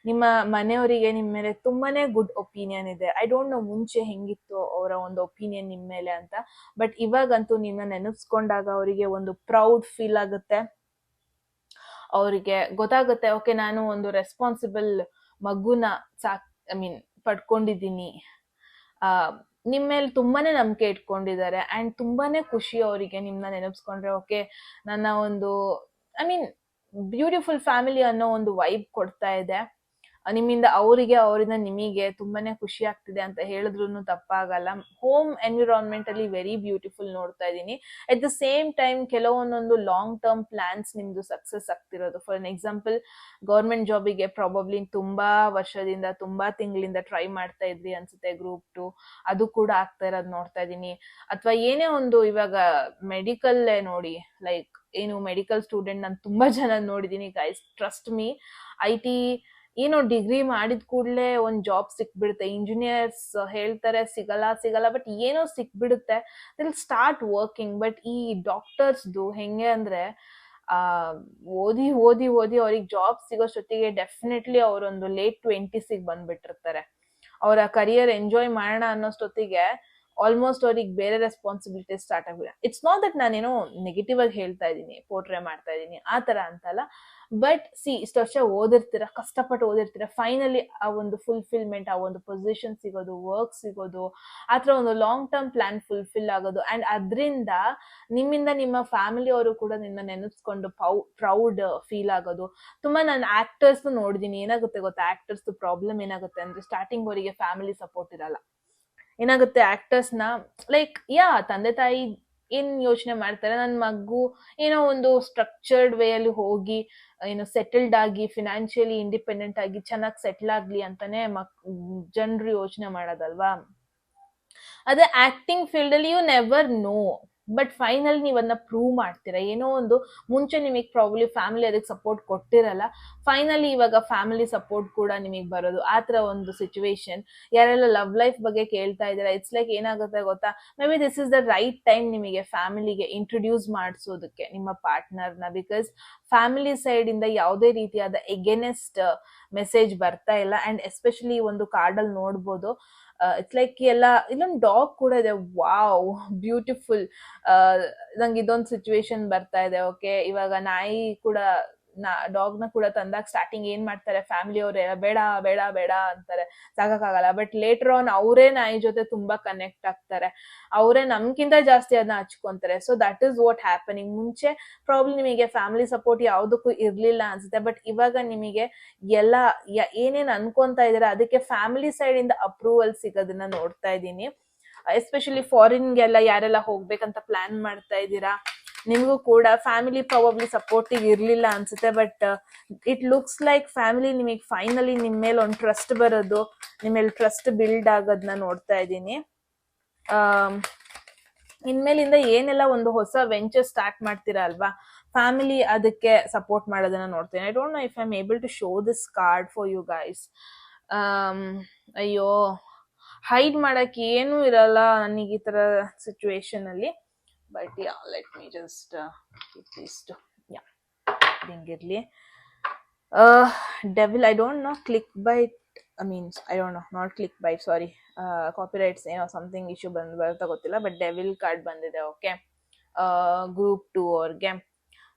ನಿಮ್ಮ ಮನೆಯವರಿಗೆ ನಿಮ್ಮ ಮೇಲೆ ತುಂಬಾನೇ ಗುಡ್ ಒಪಿನಿಯನ್ ಇದೆ. ಐ ಡೋಂಟ್ ನೋ ಮುಂಚೆ ಹೆಂಗಿತ್ತು ಅವರ ಒಂದು ಒಪಿನಿಯನ್ ನಿಮ್ಮ ಮೇಲೆ ಅಂತ, ಬಟ್ ಇವಾಗಂತೂ ನಿಮ್ಮನ್ನ ನೆನಪಿಸ್ಕೊಂಡಾಗ ಅವರಿಗೆ ಒಂದು ಪ್ರೌಡ್ ಫೀಲ್ ಆಗುತ್ತೆ. ಅವರಿಗೆ ಗೊತ್ತಾಗುತ್ತೆ, ಓಕೆ ನಾನು ಒಂದು ರೆಸ್ಪಾನ್ಸಿಬಲ್ ಮಗುನ ಪಡ್ಕೊಂಡಿದ್ದೀನಿ. ನಿಮ್ಮ ಮೇಲೆ ತುಂಬಾನೇ ನಂಬಿಕೆ ಇಟ್ಕೊಂಡಿದ್ದಾರೆ ಅಂಡ್ ತುಂಬಾನೇ ಖುಷಿ ಅವರಿಗೆ ನಿಮ್ಮನ್ನ ನೆನಪಿಸ್ಕೊಂಡ್ರೆ. ಓಕೆ, ನನ್ನ ಒಂದು ಬ್ಯೂಟಿಫುಲ್ ಫ್ಯಾಮಿಲಿ ಅನ್ನೋ ಒಂದು ವೈಬ್ ಕೊಡ್ತಾ ಇದೆ ನಿಮ್ಮಿಂದ ಅವರಿಗೆ, ಅವರಿಂದ ನಿಮಗೆ ತುಂಬಾನೇ ಖುಷಿ ಆಗ್ತಿದೆ ಅಂತ ಹೇಳಿದ್ರು ತಪ್ಪಾಗಲ್ಲ. ಹೋಮ್ ಎನ್ವಿರಾನ್ಮೆಂಟ್ ಅಲ್ಲಿ ವೆರಿ ಬ್ಯೂಟಿಫುಲ್ ನೋಡ್ತಾ ಇದ್ದೀನಿ. ಅಟ್ ದ ಸೇಮ್ ಟೈಮ್ ಕೆಲವೊಂದೊಂದು ಲಾಂಗ್ ಟರ್ಮ್ ಪ್ಲಾನ್ಸ್ ನಿಮ್ದು ಸಕ್ಸಸ್ ಆಗ್ತಿರೋದು. ಫಾರ್ ಎನ್ ಎಕ್ಸಾಂಪಲ್, ಗೌರ್ಮೆಂಟ್ ಜಾಬಿಗೆ ಪ್ರಾಬಬ್ಲಿ ತುಂಬಾ ವರ್ಷದಿಂದ, ತುಂಬಾ ತಿಂಗಳಿಂದ ಟ್ರೈ ಮಾಡ್ತಾ ಇದ್ರಿ ಅನ್ಸುತ್ತೆ ಗ್ರೂಪ್ 2, ಅದು ಕೂಡ ಆಗ್ತಾ ಇರೋದು ನೋಡ್ತಾ ಇದ್ದೀನಿ. ಅಥವಾ ಏನೇ ಒಂದು ಇವಾಗ ಮೆಡಿಕಲ್ ನೋಡಿ, ಲೈಕ್ ಏನು ಮೆಡಿಕಲ್ ಸ್ಟೂಡೆಂಟ್ ನಾನು ತುಂಬಾ ಜನ ನೋಡಿದೀನಿ ಗೈಸ್, ಟ್ರಸ್ಟ್ ಮೀ. IT ಏನೋ ಡಿಗ್ರಿ ಮಾಡಿದ ಕೂಡಲೇ ಒಂದ್ ಜಾಬ್ ಸಿಕ್ಬಿಡುತ್ತೆ. ಇಂಜಿನಿಯರ್ಸ್ ಹೇಳ್ತಾರೆ ಸಿಗಲ್ಲ, ಬಟ್ ಏನೋ ಸಿಕ್ಬಿಡುತ್ತೆ, ದಿಲ್ ಸ್ಟಾರ್ಟ್ ವರ್ಕಿಂಗ್. ಬಟ್ ಈ ಡಾಕ್ಟರ್ಸ್ದು ಹೆಂಗೆ ಅಂದ್ರೆ ಓದಿ ಅವ್ರಿಗೆ ಜಾಬ್ ಸಿಗೋಷ್ಟೊತ್ತಿಗೆ ಡೆಫಿನೆಟ್ಲಿ ಅವರೊಂದು ಲೇಟ್ 20s ಬಂದ್ಬಿಟ್ಟಿರ್ತಾರೆ. ಅವರ ಕರಿಯರ್ ಎಂಜಾಯ್ ಮಾಡೋಣ ಅನ್ನೋಷ್ಟೊತ್ತಿಗೆ ಆಲ್ಮೋಸ್ಟ್ ಅವ್ರಿಗೆ ಬೇರೆ ರೆಸ್ಪಾನ್ಸಿಬಿಲಿಟಿ ಸ್ಟಾರ್ಟ್ ಆಗ್ಬಿಡ. ಇಟ್ಸ್ ನಾಟ್ ದಟ್ ನಾನೇನೋ ನೆಗೆಟಿವ್ ಆಗಿ ಹೇಳ್ತಾ ಇದ್ದೀನಿ, ಪೋರ್ಟ್ರೇ ಮಾಡ್ತಾ ಇದ್ದೀನಿ, ಆ ತರ ಅಂತಲ್ಲ. ಬಟ್ ಇಷ್ಟು ವರ್ಷ ಓದಿರ್ತೀರ, ಕಷ್ಟಪಟ್ಟು ಓದಿರ್ತೀರ, ಫೈನಲಿ ಆ ಒಂದು ಫುಲ್ಫಿಲ್ಮೆಂಟ್, ಆ ಒಂದು ಪೊಸಿಷನ್ ಸಿಗೋದು, ವರ್ಕ್ ಸಿಗೋದು, ಆ ಥರ ಒಂದು ಲಾಂಗ್ ಟರ್ಮ್ ಪ್ಲಾನ್ ಫುಲ್ಫಿಲ್ ಆಗೋದು. ಅಂಡ್ ಅದರಿಂದ ನಿಮ್ಮಿಂದ ನಿಮ್ಮ ಫ್ಯಾಮಿಲಿ ಅವರು ಕೂಡ ನಿನ್ನ ನೆನೆಸ್ಕೊಂಡು ಪ್ರೌಡ್ ಫೀಲ್ ಆಗೋದು. ತುಂಬಾ ನಾನು ಆಕ್ಟರ್ಸ್ ನೋಡಿದೀನಿ. ಏನಾಗುತ್ತೆ ಗೊತ್ತಾ, ಆಕ್ಟರ್ಸ್ ಪ್ರಾಬ್ಲಮ್ ಏನಾಗುತ್ತೆ ಅಂದ್ರೆ, ಸ್ಟಾರ್ಟಿಂಗ್ ಅವರಿಗೆ ಫ್ಯಾಮಿಲಿ ಸಪೋರ್ಟ್ ಇರಲ್ಲ. ಏನಾಗುತ್ತೆ ಆಕ್ಟರ್ಸ್ನ ಲೈಕ್ ತಂದೆ ತಾಯಿ ಏನ್ ಯೋಚನೆ ಮಾಡ್ತಾರೆ, ನನ್ನ ಮಗು ಏನೋ ಒಂದು ಸ್ಟ್ರಕ್ಚರ್ಡ್ ವೇ ಅಲ್ಲಿ ಹೋಗಿ ಏನೋ ಸೆಟಲ್ಡ್ ಆಗಿ ಫಿನಾನ್ಷಿಯಲಿ ಇಂಡಿಪೆಂಡೆಂಟ್ ಆಗಿ ಚೆನ್ನಾಗಿ ಸೆಟ್ಲ್ ಆಗ್ಲಿ ಅಂತಾನೆ ಜನರು ಯೋಚನೆ ಮಾಡೋದಲ್ವಾ. ಅದೇ ಆಕ್ಟಿಂಗ್ ಫೀಲ್ಡ್ ಅಲ್ಲಿ you never know, but final ನೀವು ಅದನ್ನ ಪ್ರೂವ್ ಮಾಡ್ತೀರಾ. ಏನೋ ಒಂದು ಮುಂಚೆ ನಿಮಗೆ ಪ್ರಾಬ್ಲಿ ಫ್ಯಾಮಿಲಿ ಅದಕ್ಕೆ ಸಪೋರ್ಟ್ ಕೊಟ್ಟಿರಲ್ಲ, ಫೈನಲಿ ಇವಾಗ ಫ್ಯಾಮಿಲಿ ಸಪೋರ್ಟ್ ಕೂಡ ನಿಮಗೆ ಬರೋದು. ಆ ತರ ಒಂದು ಸಿಚುವೇಶನ್. ಯಾರೆಲ್ಲ ಲವ್ ಲೈಫ್ ಬಗ್ಗೆ ಕೇಳ್ತಾ ಇದ್ದೀರಾ, ಇಟ್ಸ್ ಲೈಕ್ ಏನಾಗುತ್ತೆ ಗೊತ್ತಾ, may be this is the right time ನಿಮಗೆ ಫ್ಯಾಮಿಲಿಗೆ ಇಂಟ್ರೊಡ್ಯೂಸ್ ಮಾಡಿಸೋದಕ್ಕೆ ನಿಮ್ಮ ಪಾರ್ಟ್ನರ್ನ. ಬಿಕಾಸ್ ಫ್ಯಾಮಿಲಿ ಸೈಡ್ ಇಂದ ಯಾವುದೇ ರೀತಿಯಾದ ಎಗೇನೆಸ್ಟ್ ಮೆಸೇಜ್ ಬರ್ತಾ ಇಲ್ಲ. ಅಂಡ್ ಎಸ್ಪೆಷಲಿ ಒಂದು ಕಾರ್ಡಲ್ಲಿ ನೋಡ್ಬೋದು, ಇಟ್ಸ್ ಲೈಕ್ ಇಲ್ಲೊಂದು ಡಾಗ್ ಕೂಡ ಇದೆ. Wow, beautiful. ನಂಗೆ ಇದೊಂದು ಸಿಚುವೇಶನ್ ಬರ್ತಾ ಇದೆ. ಓಕೆ, ಇವಾಗ ನಾಯಿ ಕೂಡ ಡಾಗ್ನ ಕೂಡ ತಂದಾಗ ಸ್ಟಾರ್ಟಿಂಗ್ ಏನ್ ಮಾಡ್ತಾರೆ ಫ್ಯಾಮಿಲಿ ಅವ್ರೆ, ಬೇಡ ಬೇಡ ಬೇಡ ಅಂತಾರೆ, ಸಾಕಾಗಲ್ಲ. ಬಟ್ ಲೇಟರ್ ಆನ್ ಅವರೇ ನಾಯಿ ಜೊತೆ ತುಂಬಾ ಕನೆಕ್ಟ್ ಆಗ್ತಾರೆ, ಅವರೇ ನಮ್ಗಿಂತ ಜಾಸ್ತಿ ಅದನ್ನ ಹಚ್ಕೊಂತಾರೆ. So that is what happening. ಮುಂಚೆ ಪ್ರಾಬ್ಲಮ್ ನಿಮಗೆ ಫ್ಯಾಮಿಲಿ ಸಪೋರ್ಟ್ ಯಾವ್ದಕ್ಕೂ ಇರ್ಲಿಲ್ಲ ಅನ್ಸುತ್ತೆ, ಬಟ್ ಇವಾಗ ನಿಮಗೆ ಎಲ್ಲ ಏನೇನ್ ಅನ್ಕೊಂತ ಇದಾರೆ ಅದಕ್ಕೆ ಫ್ಯಾಮಿಲಿ ಸೈಡ್ ಇಂದ ಅಪ್ರೂವಲ್ ಸಿಗೋದನ್ನ ನೋಡ್ತಾ ಇದ್ದೀನಿ. ಎಸ್ಪೆಷಲಿ ಫಾರಿನ್ಗೆಲ್ಲ ಯಾರೆಲ್ಲ ಹೋಗ್ಬೇಕಂತ ಪ್ಲಾನ್ ಮಾಡ್ತಾ ಇದ್ದೀರಾ, ನಿಮಗೂ ಕೂಡ ಫ್ಯಾಮಿಲಿ ಪ್ರಾಬಬ್ಲಿ ಸಪೋರ್ಟಿವ್ ಇರ್ಲಿಲ್ಲ ಅನ್ಸುತ್ತೆ, but it looks like family ನಿಮಗೆ ಫೈನಲಿ ನಿಮ್ಮ ಮೇಲೆ ಒಂದು ಟ್ರಸ್ಟ್ ಬರೋದು, ನಿಮ್ಮ ಮೇಲೆ ಟ್ರಸ್ಟ್ ಬಿಲ್ಡ್ ಆಗೋದನ್ನ ನೋಡ್ತಾ ಇದ್ದೀನಿ. ಇನ್ಮೇಲಿಂದ ಏನೆಲ್ಲ ಒಂದು ಹೊಸ ವೆಂಚರ್ ಸ್ಟಾರ್ಟ್ ಮಾಡ್ತೀರಾ ಅಲ್ವಾ, ಫ್ಯಾಮಿಲಿ ಅದಕ್ಕೆ ಸಪೋರ್ಟ್ ಮಾಡೋದನ್ನ ನೋಡ್ತೀನಿ. I don't know if I am able to show this card for you guys. ಅಯ್ಯೋ, ಹೈಡ್ ಮಾಡಕ್ ಏನೂ ಇರಲ್ಲ ನನಗೆ ಈ ತರ ಸಿಚುವೇಶನ್ ಅಲ್ಲಿ. But yeah, let me just keep these two. Yeah, ಹಿಂಗಿರ್ಲಿ. Devil, I don't know, click bait, I don't know, not click bait, sorry, copyrights ಏನೋ ಸಮಥಿಂಗ್ ಇಶ್ಯೂ ಬರ್ತಾ ಗೊತ್ತಿಲ್ಲ, ಬಟ್ ಡೆವಿಲ್ ಕಾರ್ಡ್ ಬಂದಿದೆ. ಓಕೆ, ಗ್ರೂಪ್ 2 ಅವ್ರಿಗೆ.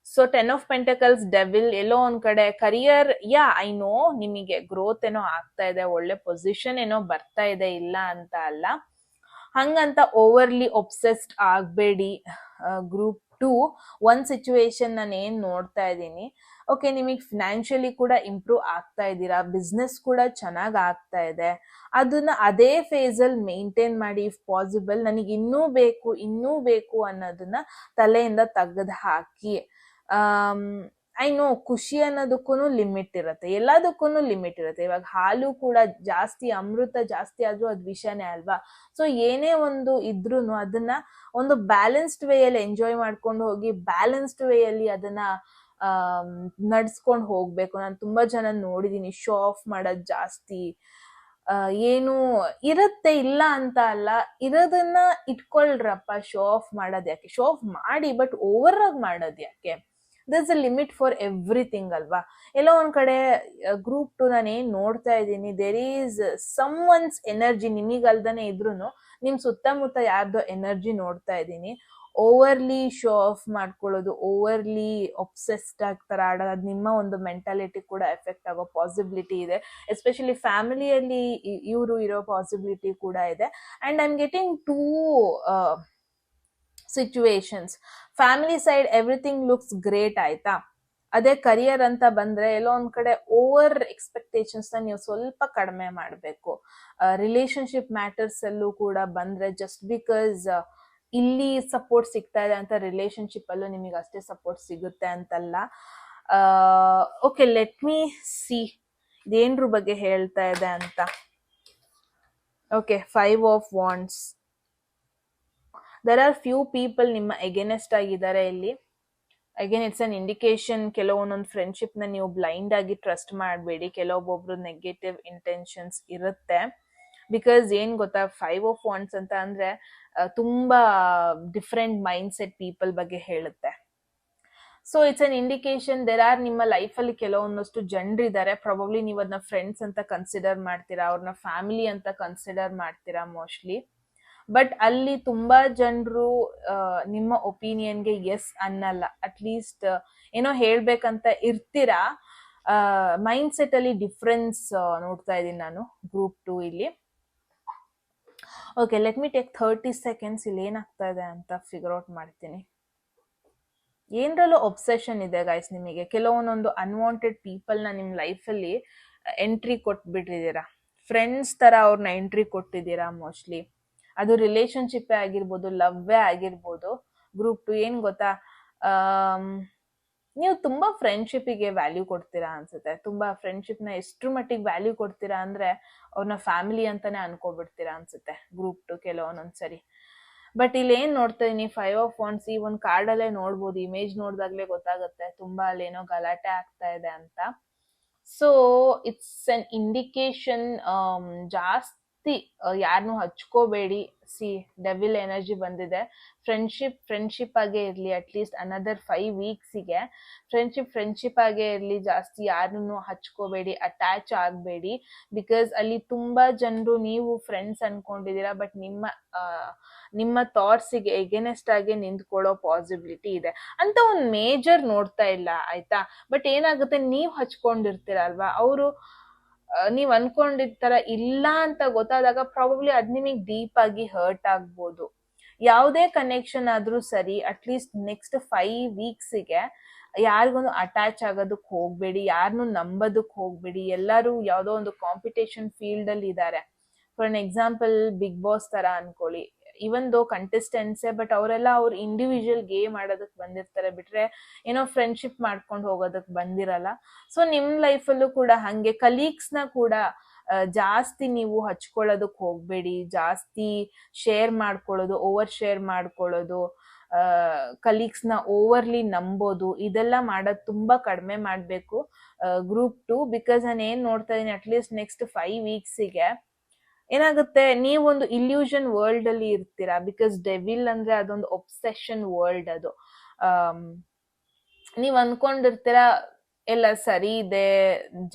So 10 of pentacles, devil, ಎಲ್ಲೋ ಒಂದ್ ಕಡೆ career, yeah I know ನಿಮಗೆ growth ಏನೋ ಆಗ್ತಾ ಇದೆ, ಒಳ್ಳೆ ಪೊಸಿಷನ್ ಏನೋ ಬರ್ತಾ ಇದೆ, ಇಲ್ಲ ಅಂತ ಅಲ್ಲ. ಹಂಗಂತ ಓವರ್ಲಿ ಒಬ್ಸೆಸ್ಡ್ ಆಗ್ಬೇಡಿ. ಗ್ರೂಪ್ 2 ಒಂದ್ ಸಿಚುವೇಶನ್ ನಾನು ಏನ್ ನೋಡ್ತಾ ಇದ್ದೀನಿ, ಓಕೆ, ನಿಮಗೆ ಫಿನಾನ್ಷಿಯಲಿ ಕೂಡ ಇಂಪ್ರೂವ್ ಆಗ್ತಾ ಇದ್ದೀರಾ, ಬಿಸ್ನೆಸ್ ಕೂಡ ಚೆನ್ನಾಗ್ ಆಗ್ತಾ ಇದೆ, ಅದನ್ನ ಅದೇ ಫೇಸ್ ಅಲ್ಲಿ ಮೇಂಟೈನ್ ಮಾಡಿ. ಇಫ್ ಪಾಸಿಬಲ್ ನನಗೆ ಇನ್ನೂ ಬೇಕು ಅನ್ನೋದನ್ನ ತಲೆಯಿಂದ ತೆಗೆದು ಹಾಕಿ. ಐ ನೋ ಖುಷಿ ಅನ್ನೋದಕ್ಕೂ ಲಿಮಿಟ್ ಇರುತ್ತೆ, ಎಲ್ಲದಕ್ಕೂ ಲಿಮಿಟ್ ಇರುತ್ತೆ. ಇವಾಗ ಹಾಲು ಕೂಡ ಜಾಸ್ತಿ, ಅಮೃತ ಜಾಸ್ತಿ ಆದ್ರೂ ಅದು ವಿಷನೇ ಅಲ್ವಾ. ಸೊ ಏನೇ ಒಂದು ಇದ್ರೂ ಅದನ್ನ ಒಂದು ಬ್ಯಾಲೆನ್ಸ್ಡ್ ವೇಯಲ್ಲಿ ಎಂಜಾಯ್ ಮಾಡ್ಕೊಂಡು ಹೋಗಿ, ಬ್ಯಾಲೆನ್ಸ್ಡ್ ವೇಯಲ್ಲಿ ಅದನ್ನ ನಡ್ಸ್ಕೊಂಡು ಹೋಗ್ಬೇಕು. ನಾನು ತುಂಬಾ ಜನ ನೋಡಿದೀನಿ ಶೋ ಆಫ್ ಮಾಡೋದ್ ಜಾಸ್ತಿ. ಏನು ಇರುತ್ತೆ, ಇಲ್ಲ ಅಂತ ಅಲ್ಲ, ಇರೋದನ್ನ ಇಟ್ಕೊಳ್ರಪ್ಪ. ಶೋ ಆಫ್ ಮಾಡೋದ್ ಯಾಕೆ? ಶೋ ಆಫ್ ಮಾಡಿ, ಬಟ್ ಓವರ್ ಆಗಿ ಮಾಡೋದ್ ಯಾಕೆ? ದರ್ಸ್ ಅ ಲಿಮಿಟ್ ಫಾರ್ ಎವ್ರಿಥಿಂಗ್ ಅಲ್ವಾ. ಎಲ್ಲೋ ಒಂದ್ ಕಡೆ ಗ್ರೂಪ್ 2 ನಾನು ಏನ್ ನೋಡ್ತಾ ಇದ್ದೀನಿ, there is some one's energy, ನಿಮಗಲ್ದನೆ ಇದ್ರುನು ನಿಮ್ ಸುತ್ತಮುತ್ತ ಯಾರ್ದೋ ಎನರ್ಜಿ ನೋಡ್ತಾ ಇದ್ದೀನಿ. ಓವರ್ಲಿ ಶೋ ಆಫ್ ಮಾಡ್ಕೊಳ್ಳೋದು, ಓವರ್ಲಿ ಒಬ್ಸೆಸ್ಡ್ ಆಗ್ತಾರ ಆಡೋದು, ಅದು ನಿಮ್ಮ ಒಂದು ಮೆಂಟಾಲಿಟಿ ಕೂಡ ಎಫೆಕ್ಟ್ ಆಗೋ ಪಾಸಿಬಿಲಿಟಿ ಇದೆ. ಎಸ್ಪೆಷಲಿ ಫ್ಯಾಮಿಲಿಯಲ್ಲಿ ಇವರು ಇರೋ ಪಾಸಿಬಿಲಿಟಿ ಕೂಡ ಇದೆ. And I am getting 2 situations. Family side everything looks great, ಆಯ್ತಾ. ಅದೇ ಕರಿಯರ್ ಅಂತ ಬಂದ್ರೆ ಎಲ್ಲೋ ಒಂದ್ ಕಡೆ ಓವರ್ ಎಕ್ಸ್ಪೆಕ್ಟೇಷನ್ಸ್ ನ ನೀವು ಸ್ವಲ್ಪ ಕಡಿಮೆ ಮಾಡ್ಬೇಕು. ರಿಲೇಶನ್ಶಿಪ್ ಮ್ಯಾಟರ್ಸ್ ಅಲ್ಲೂ ಕೂಡ ಬಂದ್ರೆ, ಜಸ್ಟ್ ಬಿಕಾಸ್ ಇಲ್ಲಿ ಸಪೋರ್ಟ್ ಸಿಗ್ತಾ ಇದೆ ಅಂತ ರಿಲೇಶನ್ಶಿಪ್ ಅಲ್ಲೂ ನಿಮಗೆ ಅಷ್ಟೇ ಸಪೋರ್ಟ್ ಸಿಗುತ್ತೆ ಅಂತಲ್ಲ. ಓಕೆ, ಲೆಟ್ ಮೀ ಸಿ ಇದೇನ್ರ ಬಗ್ಗೆ ಹೇಳ್ತಾ ಇದೆ ಅಂತ. Okay, 5 of wands. There are few people ನಿಮ್ಮ ಎಗೇನೆಸ್ಟ್ ಆಗಿದ್ದಾರೆ ಇಲ್ಲಿ. ಅಗೇನ್ ಇಟ್ಸ್ ಅನ್ ಇಂಡಿಕೇಶನ್, ಕೆಲವೊಂದೊಂದು ಫ್ರೆಂಡ್ಶಿಪ್ ನ ನೀವು ಬ್ಲೈಂಡ್ ಆಗಿ ಟ್ರಸ್ಟ್ ಮಾಡಬೇಡಿ. ಕೆಲವೊಬ್ಬೊಬ್ರು ನೆಗೆಟಿವ್ ಇಂಟೆನ್ಷನ್ಸ್ ಇರುತ್ತೆ. ಬಿಕಾಸ್ ಏನ್ ಗೊತ್ತಾ, 5 ಆಫ್ ವಾಂಡ್ಸ್ ಅಂತ ಅಂದ್ರೆ ತುಂಬಾ ಡಿಫ್ರೆಂಟ್ ಮೈಂಡ್ ಸೆಟ್ ಪೀಪಲ್ ಬಗ್ಗೆ ಹೇಳುತ್ತೆ. So it's an indication, there are ನಿಮ್ಮ ಲೈಫಲ್ಲಿ ಕೆಲವೊಂದಷ್ಟು ಜನರಿದ್ದಾರೆ, ಪ್ರಾಬಬ್ಲಿ ನೀವು ಅದನ್ನ ಫ್ರೆಂಡ್ಸ್ ಅಂತ ಕನ್ಸಿಡರ್ ಮಾಡ್ತೀರಾ, ಅವ್ರನ್ನ ಫ್ಯಾಮಿಲಿ ಅಂತ ಕನ್ಸಿಡರ್ ಮಾಡ್ತೀರಾ ಮೋಸ್ಟ್ಲಿ. ಬಟ್ ಅಲ್ಲಿ ತುಂಬಾ ಜನರು ನಿಮ್ಮ ಒಪಿನಿಯನ್ಗೆ ಎಸ್ ಅನ್ನಲ್ಲ. ಅಟ್ಲೀಸ್ಟ್ ಏನೋ ಹೇಳ್ಬೇಕಂತ ಇರ್ತೀರಾ. ಮೈಂಡ್ ಸೆಟ್ ಅಲ್ಲಿ ಡಿಫ್ರೆನ್ಸ್ ನೋಡ್ತಾ ಇದ್ದೀನಿ ನಾನು ಗ್ರೂಪ್ 2 ಇಲ್ಲಿ. Okay, let me take 30 seconds ಇಲ್ಲಿ ಏನಾಗ್ತಾ ಇದೆ ಅಂತ ಫಿಗರ್ ಔಟ್ ಮಾಡ್ತೀನಿ. ಏನ್ರಲ್ಲೂ ಒಬ್ಸೆಷನ್ ಇದೆ ಗೈಸ್ ನಿಮಗೆ. ಕೆಲವೊಂದೊಂದು ಅನ್ವಾಂಟೆಡ್ ಪೀಪಲ್ನ ನಿಮ್ಮ ಲೈಫಲ್ಲಿ ಎಂಟ್ರಿ ಕೊಟ್ಬಿಟ್ಟಿದ್ದೀರಾ, ಫ್ರೆಂಡ್ಸ್ ತರ ಅವ್ರನ್ನ ಎಂಟ್ರಿ ಕೊಟ್ಟಿದ್ದೀರಾ ಮೋಸ್ಟ್ಲಿ. ಅದು ರಿಲೇಶನ್ಶಿಪ್ಪೇ ಆಗಿರ್ಬೋದು, ಲವ್ವೇ ಆಗಿರ್ಬೋದು. ಗ್ರೂಪ್ 2 ಏನ್ ಗೊತ್ತಾ, ನೀವು ತುಂಬಾ ಫ್ರೆಂಡ್ಶಿಪ್ಪಿಗೆ ವ್ಯಾಲ್ಯೂ ಕೊಡ್ತೀರಾ ಅನ್ಸುತ್ತೆ. ತುಂಬಾ ಫ್ರೆಂಡ್ಶಿಪ್ನ ಎಷ್ಟ್ರ ಮಟ್ಟಿಗೆ ವ್ಯಾಲ್ಯೂ ಕೊಡ್ತೀರಾ ಅಂದ್ರೆ ಅವ್ರನ್ನ ಫ್ಯಾಮಿಲಿ ಅಂತಾನೆ ಅನ್ಕೋಬಿಡ್ತೀರಾ ಅನ್ಸುತ್ತೆ ಗ್ರೂಪ್ 2 ಕೆಲವೊಂದೊಂದ್ಸರಿ. ಬಟ್ ಇಲ್ಲಿ ಏನ್ ನೋಡ್ತಾ ಇದೀನಿ, 5 ಆಫ್ ವಾಂಡ್ಸ್ ಈ ಒಂದು ಕಾರ್ಡಲ್ಲೇ ನೋಡ್ಬೋದು, ಇಮೇಜ್ ನೋಡ್ದಾಗ್ಲೇ ಗೊತ್ತಾಗುತ್ತೆ ತುಂಬಾ ಅಲ್ಲೇನೋ ಗಲಾಟೆ ಆಗ್ತಾ ಇದೆ ಅಂತ. ಸೊ ಇಟ್ಸ್ ಅನ್ ಇಂಡಿಕೇಶನ್, ಜಾಸ್ತಿ ಜಾಸ್ತಿ ಯಾರನ್ನೂ ಹಚ್ಕೋಬೇಡಿ. ಸಿ ಡೆವಿಲ್ ಎನರ್ಜಿ ಬಂದಿದೆ. ಫ್ರೆಂಡ್ಶಿಪ್ ಆಗೇ ಇರ್ಲಿ, ಅಟ್ಲೀಸ್ಟ್ ಅನದರ್ 5 ವೀಕ್ಸಿಗೆ ಫ್ರೆಂಡ್ಶಿಪ್ ಆಗೇ ಇರ್ಲಿ. ಜಾಸ್ತಿ ಯಾರನ್ನು ಹಚ್ಕೋಬೇಡಿ, ಅಟ್ಯಾಚ್ ಆಗಬೇಡಿ. ಬಿಕಾಸ್ ಅಲ್ಲಿ ತುಂಬಾ ಜನರು ನೀವು ಫ್ರೆಂಡ್ಸ್ ಅನ್ಕೊಂಡಿದೀರಾ, ಬಟ್ ನಿಮ್ಮ ಥಾಟ್ಸಿಗೆ ಎಗೇನೆಸ್ಟ್ ಆಗಿ ನಿಂತ್ಕೊಳ್ಳೋ ಪಾಸಿಬಿಲಿಟಿ ಇದೆ ಅಂತ ಒಂದು ಮೇಜರ್ ನೋಡ್ತಾ ಇಲ್ಲ, ಆಯ್ತಾ. ಬಟ್ ಏನಾಗುತ್ತೆ, ನೀವ್ ಹಚ್ಕೊಂಡಿರ್ತೀರಲ್ವಾ, ಅವರು ನೀವ್ ಅನ್ಕೊಂಡಿರ್ತಾರ ಇಲ್ಲ ಅಂತ ಗೊತ್ತಾದಾಗ ಪ್ರಾಬಬ್ಲಿ ಅದ್ ನಿಮಗ್ ಡೀಪ್ ಆಗಿ ಹರ್ಟ್ ಆಗ್ಬೋದು. ಯಾವುದೇ ಕನೆಕ್ಷನ್ ಆದ್ರೂ ಸರಿ, ಅಟ್ಲೀಸ್ಟ್ ನೆಕ್ಸ್ಟ್ 5 ವೀಕ್ಸಿಗೆ ಯಾರಿಗೊಂದು ಅಟ್ಯಾಚ್ ಆಗೋದಕ್ ಹೋಗ್ಬೇಡಿ, ಯಾರನ್ನು ನಂಬೋದಕ್ ಹೋಗ್ಬೇಡಿ. ಎಲ್ಲರೂ ಯಾವ್ದೋ ಒಂದು ಕಾಂಪಿಟೇಷನ್ ಫೀಲ್ಡ್ ಅಲ್ಲಿ ಇದ್ದಾರೆ. For an example Bigg Boss ತರ ಅನ್ಕೊಳ್ಳಿ. ಇವನ್ ದೋ ಕಂಟೆಸ್ಟೆಂಟ್ಸೇ, ಬಟ್ ಅವರೆಲ್ಲ ಅವ್ರ ಇಂಡಿವಿಜುವಲ್ ಗೇಮ್ ಆಡೋದಕ್ ಬಂದಿರ್ತಾರೆ, ಬಿಟ್ರೆ ಏನೋ ಫ್ರೆಂಡ್ಶಿಪ್ ಮಾಡ್ಕೊಂಡು ಹೋಗೋದಕ್ ಬಂದಿರಲ್ಲ. ಸೊ ನಿಮ್ ಲೈಫಲ್ಲೂ ಕೂಡ ಹಂಗೆ ಕಲೀಗ್ಸ್ನ ಕೂಡ ಜಾಸ್ತಿ ನೀವು ಹಚ್ಕೊಳ್ಳೋದಕ್ ಹೋಗ್ಬೇಡಿ. ಜಾಸ್ತಿ ಶೇರ್ ಮಾಡ್ಕೊಳ್ಳೋದು, ಓವರ್ ಶೇರ್ ಮಾಡ್ಕೊಳ್ಳೋದು, ಕಲೀಗ್ಸ್ನ ಓವರ್ಲಿ ನಂಬೋದು, ಇದೆಲ್ಲ ಮಾಡೋದು ತುಂಬಾ ಕಡಿಮೆ ಮಾಡ್ಬೇಕು ಗ್ರೂಪ್ 2. ಬಿಕಾಸ್ ನಾನು ಏನ್ ನೋಡ್ತಾ ಇದೀನಿ, ಅಟ್ಲೀಸ್ಟ್ ನೆಕ್ಸ್ಟ್ 5 ವೀಕ್ಸಿಗೆ ಏನಾಗುತ್ತೆ, ನೀವೊಂದು ಇಲ್ಯೂಷನ್ ವರ್ಲ್ಡ್ ಅಲ್ಲಿ ಇರ್ತೀರಾ. ಬಿಕಾಸ್ ಡೆವಿಲ್ ಅಂದ್ರೆ ಅದೊಂದು ಒಬ್ಸೆಷನ್ ವರ್ಲ್ಡ್. ಅದು ನೀವ್ ಅನ್ಕೊಂಡಿರ್ತೀರಾ ಎಲ್ಲ ಸರಿ ಇದೆ,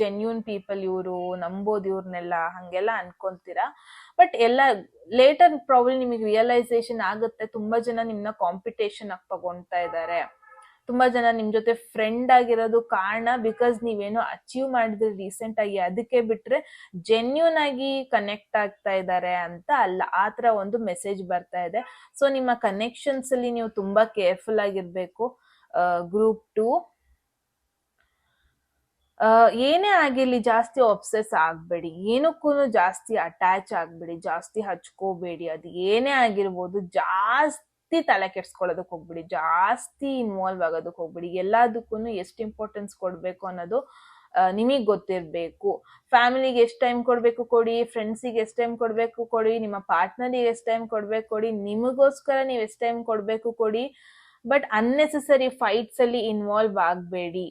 ಜೆನ್ಯೂನ್ ಪೀಪಲ್ ಇವರು, ನಂಬೋದು ಇವ್ರನ್ನೆಲ್ಲ, ಹಂಗೆಲ್ಲ ಅನ್ಕೊಂತೀರಾ. ಬಟ್ ಎಲ್ಲ ಲೇಟರ್ ಪ್ರಾಬ್ಲಮ್ ನಿಮಗೆ ರಿಯಲೈಸೇಷನ್ ಆಗುತ್ತೆ, ತುಂಬಾ ಜನ ನಿಮ್ನ ಕಾಂಪಿಟೇಷನ್ ಆಗಿ ತಗೊಂತಾ ಇದ್ದಾರೆ. ತುಂಬಾ ಜನ ನಿಮ್ ಜೊತೆ ಫ್ರೆಂಡ್ ಆಗಿರೋದು ಕಾರಣ ಬಿಕಾಸ್ ನೀವೇನೋ ಅಚೀವ್ ಮಾಡಿದ್ರೆ ರೀಸೆಂಟ್ ಆಗಿ, ಅದಕ್ಕೆ ಬಿಟ್ರೆ ಜೆನ್ಯೂನ್ ಆಗಿ ಕನೆಕ್ಟ್ ಆಗ್ತಾ ಇದ್ದಾರೆ ಅಂತ ಅಲ್ಲ. ಆತರ ಒಂದು ಮೆಸೇಜ್ ಬರ್ತಾ ಇದೆ. ಸೊ ನಿಮ್ಮ ಕನೆಕ್ಷನ್ಸ್ ಅಲ್ಲಿ ನೀವು ತುಂಬಾ ಕೇರ್ಫುಲ್ ಆಗಿರ್ಬೇಕು ಗ್ರೂಪ್ 2. ಏನೇ ಆಗಿರ್ಲಿ ಜಾಸ್ತಿ ಒಬ್ಸೆಸ್ ಆಗ್ಬೇಡಿ, ಏನಕ್ಕೂ ಜಾಸ್ತಿ ಅಟ್ಯಾಚ್ ಆಗ್ಬೇಡಿ, ಜಾಸ್ತಿ ಹಚ್ಕೋಬೇಡಿ. ಅದು ಏನೇ ಆಗಿರ್ಬೋದು, ಜಾಸ್ತಿ ತಲೆ ಕೆಡ್ಸ್ಕೊಳ್ಳೋದಕ್ ಹೋಗ್ಬಿಡಿ, ಜಾಸ್ತಿ ಇನ್ವಾಲ್ವ್ ಆಗೋದಕ್ ಹೋಗ್ಬಿಡಿ. ಎಲ್ಲದಕ್ಕೂ ಎಷ್ಟು ಇಂಪಾರ್ಟೆನ್ಸ್ ಕೊಡ್ಬೇಕು ಅನ್ನೋದು ನಿಮಗ್ ಗೊತ್ತಿರ್ಬೇಕು. ಫ್ಯಾಮಿಲಿಗೆ ಎಷ್ಟು ಟೈಮ್ ಕೊಡ್ಬೇಕು ಕೊಡಿ, ಫ್ರೆಂಡ್ಸಿಗೆ ಎಷ್ಟು ಟೈಮ್ ಕೊಡ್ಬೇಕು ಕೊಡಿ, ನಿಮ್ಮ ಪಾರ್ಟ್ನರಿಗೆ ಎಷ್ಟು ಟೈಮ್ ಕೊಡ್ಬೇಕು ಕೊಡಿ, ನಿಮಗೋಸ್ಕರ ನೀವು ಎಷ್ಟು ಟೈಮ್ ಕೊಡ್ಬೇಕು ಕೊಡಿ. ಬಟ್ ಅನ್ನೆಸೆಸರಿ ಫೈಟ್ಸ್ ಅಲ್ಲಿ ಇನ್ವಾಲ್ವ್ ಆಗ್ಬೇಡಿ.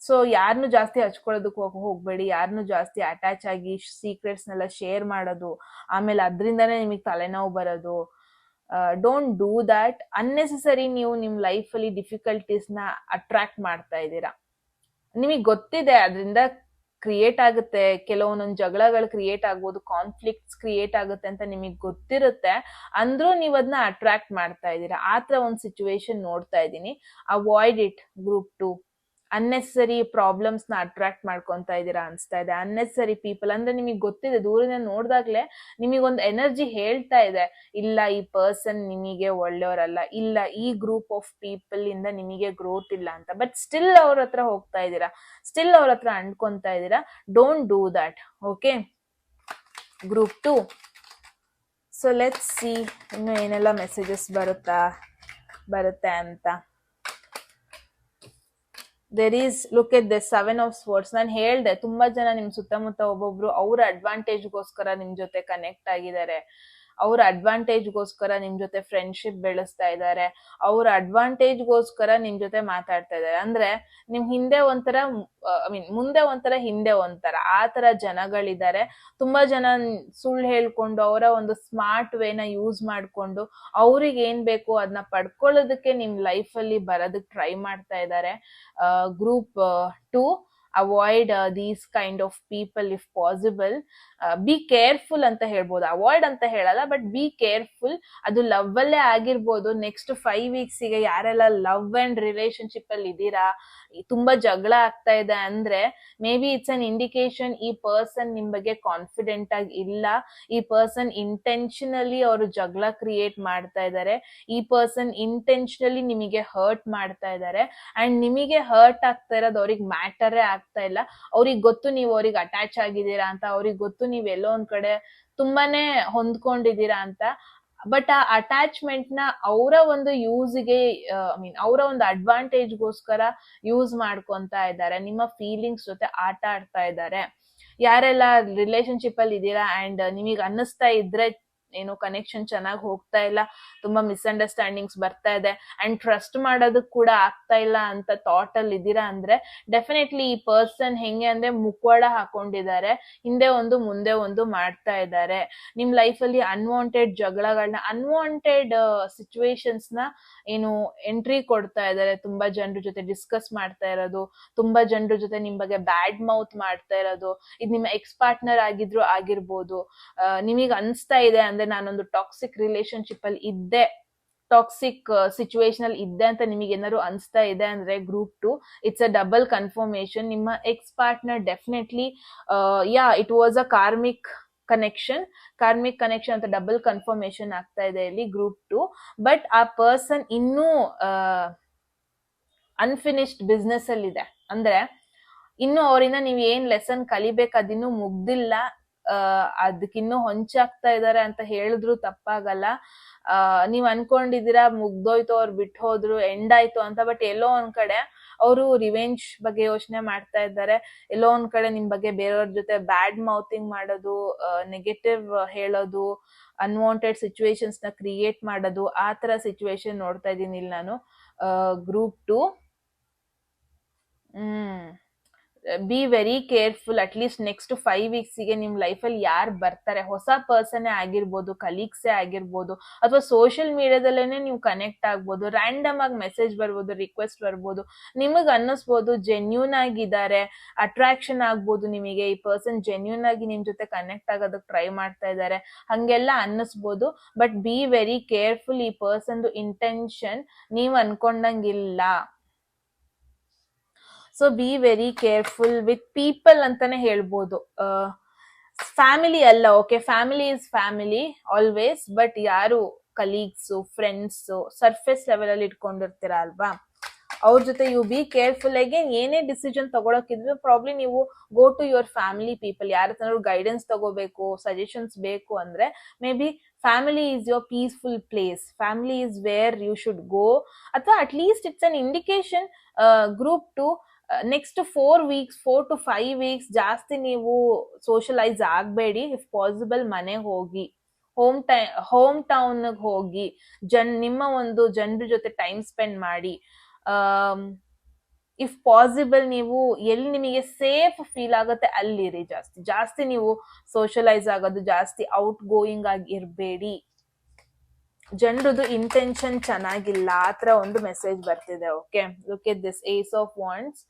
ಸೊ ಯಾರನ್ನು ಜಾಸ್ತಿ ಹಚ್ಕೊಳ್ಳೋದಕ್ಕೆ ಹೋಗ್ಬೇಡಿ, ಯಾರನ್ನು ಜಾಸ್ತಿ ಅಟ್ಯಾಚ್ ಆಗಿ ಸೀಕ್ರೆಟ್ಸ್ನೆಲ್ಲ ಶೇರ್ ಮಾಡೋದು, ಆಮೇಲೆ ಅದರಿಂದನೇ ನಿಮಗೆ ತಲೆನೋವು ಬರೋದು. Don't do that. ಅನ್ನೆಸೆಸರಿ ನೀವು ನಿಮ್ ಲೈಫಲ್ಲಿ ಡಿಫಿಕಲ್ಟೀಸ್ನ ಅಟ್ರಾಕ್ಟ್ ಮಾಡ್ತಾ ಇದ್ದೀರಾ. ನಿಮಗೆ ಗೊತ್ತಿದೆ ಅದರಿಂದ ಕ್ರಿಯೇಟ್ ಆಗುತ್ತೆ, ಕೆಲವೊಂದೊಂದು ಜಗಳಗಳು ಕ್ರಿಯೇಟ್ ಆಗ್ಬೋದು, ಕಾನ್ಫ್ಲಿಕ್ಟ್ಸ್ ಕ್ರಿಯೇಟ್ ಆಗುತ್ತೆ ಅಂತ ನಿಮಗೆ ಗೊತ್ತಿರುತ್ತೆ, ಅಂದ್ರೂ ನೀವು ಅದನ್ನ ಅಟ್ರಾಕ್ಟ್ ಮಾಡ್ತಾ ಇದ್ದೀರಾ. ಆತರ ಒಂದು ಸಿಚುವೇಶನ್ ನೋಡ್ತಾ ಇದ್ದೀನಿ. Avoid it group 2. Unnecessary problems ನ ಅಟ್ರಾಕ್ಟ್ ಮಾಡ್ಕೊಂತ ಇದ್ದೀರಾ ಅನ್ಸ್ತಾ ಇದೆ. ಅನ್ನೆಸರಿ ಪೀಪಲ್ ಅಂದ್ರೆ ನಿಮಗೆ ಗೊತ್ತಿದೆ, ದೂರದಿಂದ ನೋಡಿದಾಗ್ಲೇ ನಿಮಗೊಂದು ಎನರ್ಜಿ ಹೇಳ್ತಾ ಇದೆ, ಇಲ್ಲ ಈ ಪರ್ಸನ್ ನಿಮಗೆ ಒಳ್ಳೆಯವರಲ್ಲ, ಇಲ್ಲ ಈ ಗ್ರೂಪ್ ಆಫ್ ಪೀಪಲ್ ಇಂದ ನಿಮಗೆ ಗ್ರೋತ್ ಇಲ್ಲ ಅಂತ. ಬಟ್ ಸ್ಟಿಲ್ ಅವ್ರ ಹತ್ರ ಹೋಗ್ತಾ ಇದ್ದೀರಾ, ಸ್ಟಿಲ್ ಅವ್ರ ಹತ್ರ ಅಂಡ್ಕೊಂತ ಇದ್ದೀರಾ. Don't do that. Okay group 2. So let's see ಇನ್ನು ಏನೆಲ್ಲ ಮೆಸೇಜಸ್ ಬರುತ್ತೆ ಅಂತ. There is, look at the 7 of Swords. ನಾನು ಹೇಳ್ದೆ, ತುಂಬಾ ಜನ ನಿಮ್ ಸುತ್ತಮುತ್ತ ಒಬ್ಬೊಬ್ರು ಅವ್ರ ಅಡ್ವಾಂಟೇಜ್ಗೋಸ್ಕರ ನಿಮ್ ಜೊತೆ ಕನೆಕ್ಟ್ ಆಗಿದ್ದಾರೆ, ಅವ್ರ ಅಡ್ವಾಂಟೇಜ್ಗೋಸ್ಕರ ನಿಮ್ ಜೊತೆ ಫ್ರೆಂಡ್ಶಿಪ್ ಬೆಳೆಸ್ತಾ ಇದ್ದಾರೆ, ಅವ್ರ ಅಡ್ವಾಂಟೇಜ್ಗೋಸ್ಕರ ನಿಮ್ ಜೊತೆ ಮಾತಾಡ್ತಾ ಇದ್ದಾರೆ. ಅಂದ್ರೆ ನಿಮ್ ಹಿಂದೆ ಒಂಥರ, ಮುಂದೆ ಒಂಥರ ಹಿಂದೆ ಒಂಥರ, ಆ ತರ ಜನಗಳಿದ್ದಾರೆ. ತುಂಬಾ ಜನ ಸುಳ್ಳು ಹೇಳ್ಕೊಂಡು ಅವರ ಒಂದು ಸ್ಮಾರ್ಟ್ ವೇನ ಯೂಸ್ ಮಾಡ್ಕೊಂಡು ಅವ್ರಿಗೆ ಏನ್ ಬೇಕು ಅದನ್ನ ಪಡ್ಕೊಳ್ಳೋದಕ್ಕೆ ನಿಮ್ ಲೈಫ್ ಅಲ್ಲಿ ಬರೋದಕ್ಕೆ ಟ್ರೈ ಮಾಡ್ತಾ ಇದ್ದಾರೆ. Group 2, avoid these kind of people if possible. Be careful ಅಂತ ಹೇಳ್ಬೋದು, ಅವಾಯ್ಡ್ ಅಂತ ಹೇಳಲ್ಲ, ಬಟ್ ಬಿ ಕೇರ್ಫುಲ್. ಅದು ಲವ್ ಅಲ್ಲೇ ಆಗಿರ್ಬೋದು. ನೆಕ್ಸ್ಟ್ 5 ವೀಕ್ಸಿಗೆ ಯಾರೆಲ್ಲ ಲವ್ ಅಂಡ್ ರಿಲೇಶನ್ಶಿಪ್ ಅಲ್ಲಿ ಇದ್ದೀರಾ, ತುಂಬಾ ಜಗಳ ಆಗ್ತಾ ಇದೆ ಅಂದ್ರೆ maybe it's an indication ಈ ಪರ್ಸನ್ ನಿಮ್ ಬಗ್ಗೆ ಕಾನ್ಫಿಡೆಂಟ್ ಆಗಿ ಇಲ್ಲ. ಈ ಪರ್ಸನ್ ಇಂಟೆನ್ಷನಲಿ ಅವರು ಜಗಳ ಕ್ರಿಯೇಟ್ ಮಾಡ್ತಾ ಇದ್ದಾರೆ. ಈ ಪರ್ಸನ್ ಇಂಟೆನ್ಷನಲಿ ನಿಮಗೆ ಹರ್ಟ್ ಮಾಡ್ತಾ ಇದ್ದಾರೆ. ಅಂಡ್ ನಿಮಗೆ ಹರ್ಟ್ ಆಗ್ತಾ ಇರೋದು ಅವ್ರಿಗೆ ಮ್ಯಾಟರೇ ಆಗ್ತಾ ಇಲ್ಲ. ಅವ್ರಿಗೆ ಗೊತ್ತು ನೀವು ಅವ್ರಿಗೆ ಅಟ್ಯಾಚ್ ಆಗಿದ್ದೀರಾ ಅಂತ, ಅವ್ರಿಗೆ ಗೊತ್ತು ನೀವ್ ಎಲ್ಲೋ ಒಂದ್ ಕಡೆ ತುಂಬಾನೇ ಹೊಂದ್ಕೊಂಡಿದ್ದೀರಾ ಅಂತ. ಬಟ್ ಆ ಅಟ್ಯಾಚ್ಮೆಂಟ್ ನ ಅವರ ಒಂದು ಯೂಸ್ಗೆ, ಅವರ ಒಂದು ಅಡ್ವಾಂಟೇಜ್ಗೋಸ್ಕರ ಯೂಸ್ ಮಾಡ್ಕೊಂತ ಇದ್ದಾರೆ, ನಿಮ್ಮ ಫೀಲಿಂಗ್ಸ್ ಜೊತೆ ಆಟ ಆಡ್ತಾ ಇದ್ದಾರೆ. ಯಾರೆಲ್ಲ ರಿಲೇಶನ್ಶಿಪ್ ಅಲ್ಲಿ ಇದ್ದೀರಾ ಅಂಡ್ ನಿಮಗ್ ಅನ್ನಿಸ್ತಾ ಇದ್ರೆ ಏನು ಕನೆಕ್ಷನ್ ಚೆನ್ನಾಗಿ ಹೋಗ್ತಾ ಇಲ್ಲ, ತುಂಬಾ ಮಿಸ್ಅಂಡರ್ಸ್ಟ್ಯಾಂಡಿಂಗ್ಸ್ ಬರ್ತಾ ಇದೆ ಅಂಡ್ ಟ್ರಸ್ಟ್ ಮಾಡೋದಕ್ ಕೂಡ ಆಗ್ತಾ ಇಲ್ಲ ಅಂತ ಥಾಟ್ ಅಲ್ಲಿ ಇದ್ದೀರಾ ಅಂದ್ರೆ ಡೆಫಿನೆಟ್ಲಿ ಈ ಪರ್ಸನ್ ಹೆಂಗೆ ಅಂದ್ರೆ ಮುಖವಾಡ ಹಾಕೊಂಡಿದ್ದಾರೆ, ಹಿಂದೆ ಒಂದು ಮುಂದೆ ಒಂದು ಮಾಡ್ತಾ ಇದ್ದಾರೆ. ನಿಮ್ ಲೈಫ್ ಅಲ್ಲಿ ಅನ್ವಾಂಟೆಡ್ ಜಗಳಗಳನ್ನ, ಅನ್ವಾಂಟೆಡ್ ಸಿಚುವೇಶನ್ಸ್ ನ ಏನು ಎಂಟ್ರಿ ಕೊಡ್ತಾ ಇದ್ದಾರೆ. ತುಂಬಾ ಜನರ ಜೊತೆ ಡಿಸ್ಕಸ್ ಮಾಡ್ತಾ ಇರೋದು, ತುಂಬಾ ಜನರ ಜೊತೆ ನಿಮ್ ಬಗ್ಗೆ ಬ್ಯಾಡ್ ಮೌತ್ ಮಾಡ್ತಾ ಇರೋದು, ಇದು ನಿಮ್ಮ ಎಕ್ಸ್ ಪಾರ್ಟ್ನರ್ ಆಗಿರ್ಬೋದು. ನಿಮಗ್ ಅನ್ಸ್ತಾ ಇದೆ ಅಂದ್ರೆ ನಾನೊಂದು ಟಾಕ್ಸಿಕ್ ರಿಲೇಶನ್ಶಿಪ್ ಅಲ್ಲಿ ಇದ್ದೆ, ಟಾಕ್ಸಿಕ್ ಸಿಚುವೇಶನ್ ಅಲ್ಲಿ ಇದ್ದೆ ಅಂತ ನಿಮಗೆ ಏನಾದ್ರು ಅನ್ಸ್ತಾ ಇದೆ ಅಂದ್ರೆ group 2 it's a double confirmation. ನಿಮ್ಮ ex partner definitely it was a karmic connection ಅಂತ ಡಬಲ್ ಕನ್ಫರ್ಮೇಶನ್ ಆಗ್ತಾ ಇದೆ ಇಲ್ಲಿ ಗ್ರೂಪ್ 2. ಬಟ್ ಆ ಪರ್ಸನ್ ಇನ್ನೂ ಅನ್ಫಿನಿಶ್ಡ್ ಬಿಸ್ನೆಸ್ ಅಲ್ಲಿ ಇದೆ. ಅಂದ್ರೆ ಇನ್ನು ಅವರಿಂದ ನೀವ್ ಏನ್ ಲೆಸನ್ ಕಲಿಬೇಕು ಅದಿನ್ನೂ ಮುಗ್ದಿಲ್ಲ, ಅದಕ್ಕಿನ್ನೂ ಹೊಂಚಾಗ್ತಾ ಇದಾರೆ ಅಂತ ಹೇಳಿದ್ರು ತಪ್ಪಾಗಲ್ಲ. ನೀವ್ ಅನ್ಕೊಂಡಿದೀರಾ ಮುಗ್ದೋಯ್ತು, ಅವ್ರು ಬಿಟ್ಟು ಹೋದ್ರು, ಎಂಡ್ ಆಯ್ತು ಅಂತ. ಬಟ್ ಎಲ್ಲೋ ಒಂದ್ ಕಡೆ ಅವರು ರಿವೆಂಜ್ ಬಗ್ಗೆ ಯೋಚನೆ ಮಾಡ್ತಾ ಇದ್ದಾರೆ. ಎಲ್ಲೋ ಒಂದ್ ಕಡೆ ನಿಮ್ ಬಗ್ಗೆ ಬೇರೆಯವ್ರ ಜೊತೆ ಬ್ಯಾಡ್ ಮೌತಿಂಗ್ ಮಾಡೋದು, ನೆಗೆಟಿವ್ ಹೇಳೋದು, ಅನ್ವಾಂಟೆಡ್ ಸಿಚುವೇಶನ್ಸ್ ನ ಕ್ರಿಯೇಟ್ ಮಾಡೋದು, ಆ ತರ ಸಿಚುವೇಶನ್ ನೋಡ್ತಾ ಇದೀನಿ ಇಲ್ಲಿ ನಾನು group 2. B very careful. At least next 5 weeks ಗೆ ನಿಮ್ ಲೈಫಲ್ಲಿ ಯಾರು ಬರ್ತಾರೆ, ಹೊಸ ಪರ್ಸನ್ ಆಗಿರ್ಬೋದು, ಕಲೀಗ್ಸೇ ಆಗಿರ್ಬೋದು, ಅಥವಾ ಸೋಷಿಯಲ್ ಮೀಡಿಯಾದಲ್ಲೇನೆ ನೀವು ಕನೆಕ್ಟ್ ಆಗ್ಬೋದು, ರ್ಯಾಂಡಮ್ ಆಗಿ ಮೆಸೇಜ್ ಬರ್ಬೋದು, ರಿಕ್ವೆಸ್ಟ್ ಬರ್ಬೋದು, ನಿಮಗ್ ಅನ್ನಿಸ್ಬೋದು ಜೆನ್ಯೂನ್ ಆಗಿದ್ದಾರೆ, ಅಟ್ರಾಕ್ಷನ್ ಆಗ್ಬೋದು ನಿಮಗೆ, ಈ ಪರ್ಸನ್ ಜೆನ್ಯೂನ್ ಆಗಿ ನಿಮ್ ಜೊತೆ ಕನೆಕ್ಟ್ ಆಗೋದಕ್ಕೆ ಟ್ರೈ ಮಾಡ್ತಾ ಇದ್ದಾರೆ, ಹಂಗೆಲ್ಲ ಅನ್ನಿಸ್ಬೋದು. But be very careful. ಈ ಪರ್ಸನ್ದು ಇಂಟೆನ್ಷನ್ ನೀವ್ ಅನ್ಕೊಂಡಂಗಿಲ್ಲ. So be very careful with people ಅಂತಾನೆ ಹೇಳ್ಬೋದು. ಫ್ಯಾಮಿಲಿ ಅಲ್ಲ, okay, family is family always, but ಯಾರು ಕಲೀಗ್ಸು, ಫ್ರೆಂಡ್ಸು, ಸರ್ಫೇಸ್ ಲೆವೆಲ್ ಅಲ್ಲಿ ಇಟ್ಕೊಂಡಿರ್ತೀರಾ ಅಲ್ವಾ, ಅವ್ರ ಜೊತೆ ಯು ಬಿ ಕೇರ್ಫುಲ್. ಅಗೇನ್ ಏನೇ ಡಿಸಿಷನ್ ತಗೊಳಕಿದ್ರು ಪ್ರಾಬ್ಲಿ ನೀವು go to your family people. ಯಾರ ಹತ್ರ ಗೈಡೆನ್ಸ್ ತಗೋಬೇಕು, ಸಜೆಷನ್ಸ್ ಬೇಕು ಅಂದ್ರೆ maybe family is your peaceful place, family is where you should go. ಅಥವಾ at least it's an indication group 2 next 4 to 5 weeks ಜಾಸ್ತಿ ನೀವು ಸೋಷಲೈಸ್ ಆಗ್ಬೇಡಿ. ಇಫ್ ಪಾಸಿಬಲ್ ಮನೆಗೆ ಹೋಗಿ, ಹೋಮ್ ಟೌನ್ ಹೋಗಿ, ನಿಮ್ಮ ಒಂದು ಜನರ ಜೊತೆ ಟೈಮ್ ಸ್ಪೆಂಡ್ ಮಾಡಿ. ಇಫ್ ಪಾಸಿಬಲ್ ನೀವು ಎಲ್ಲಿ ನಿಮಗೆ ಸೇಫ್ ಫೀಲ್ ಆಗುತ್ತೆ ಅಲ್ಲಿರಿ. ಜಾಸ್ತಿ ನೀವು ಸೋಷಲೈಸ್ ಆಗೋದು, ಜಾಸ್ತಿ ಔಟ್ ಗೋಯಿಂಗ್ ಆಗಿ ಇರಬೇಡಿ. ಜನರದು ಇಂಟೆನ್ಷನ್ ಚೆನ್ನಾಗಿಲ್ಲ, ಆತರ ಒಂದು ಮೆಸೇಜ್ ಬರ್ತಿದೆ. Okay, look at this ace of wands.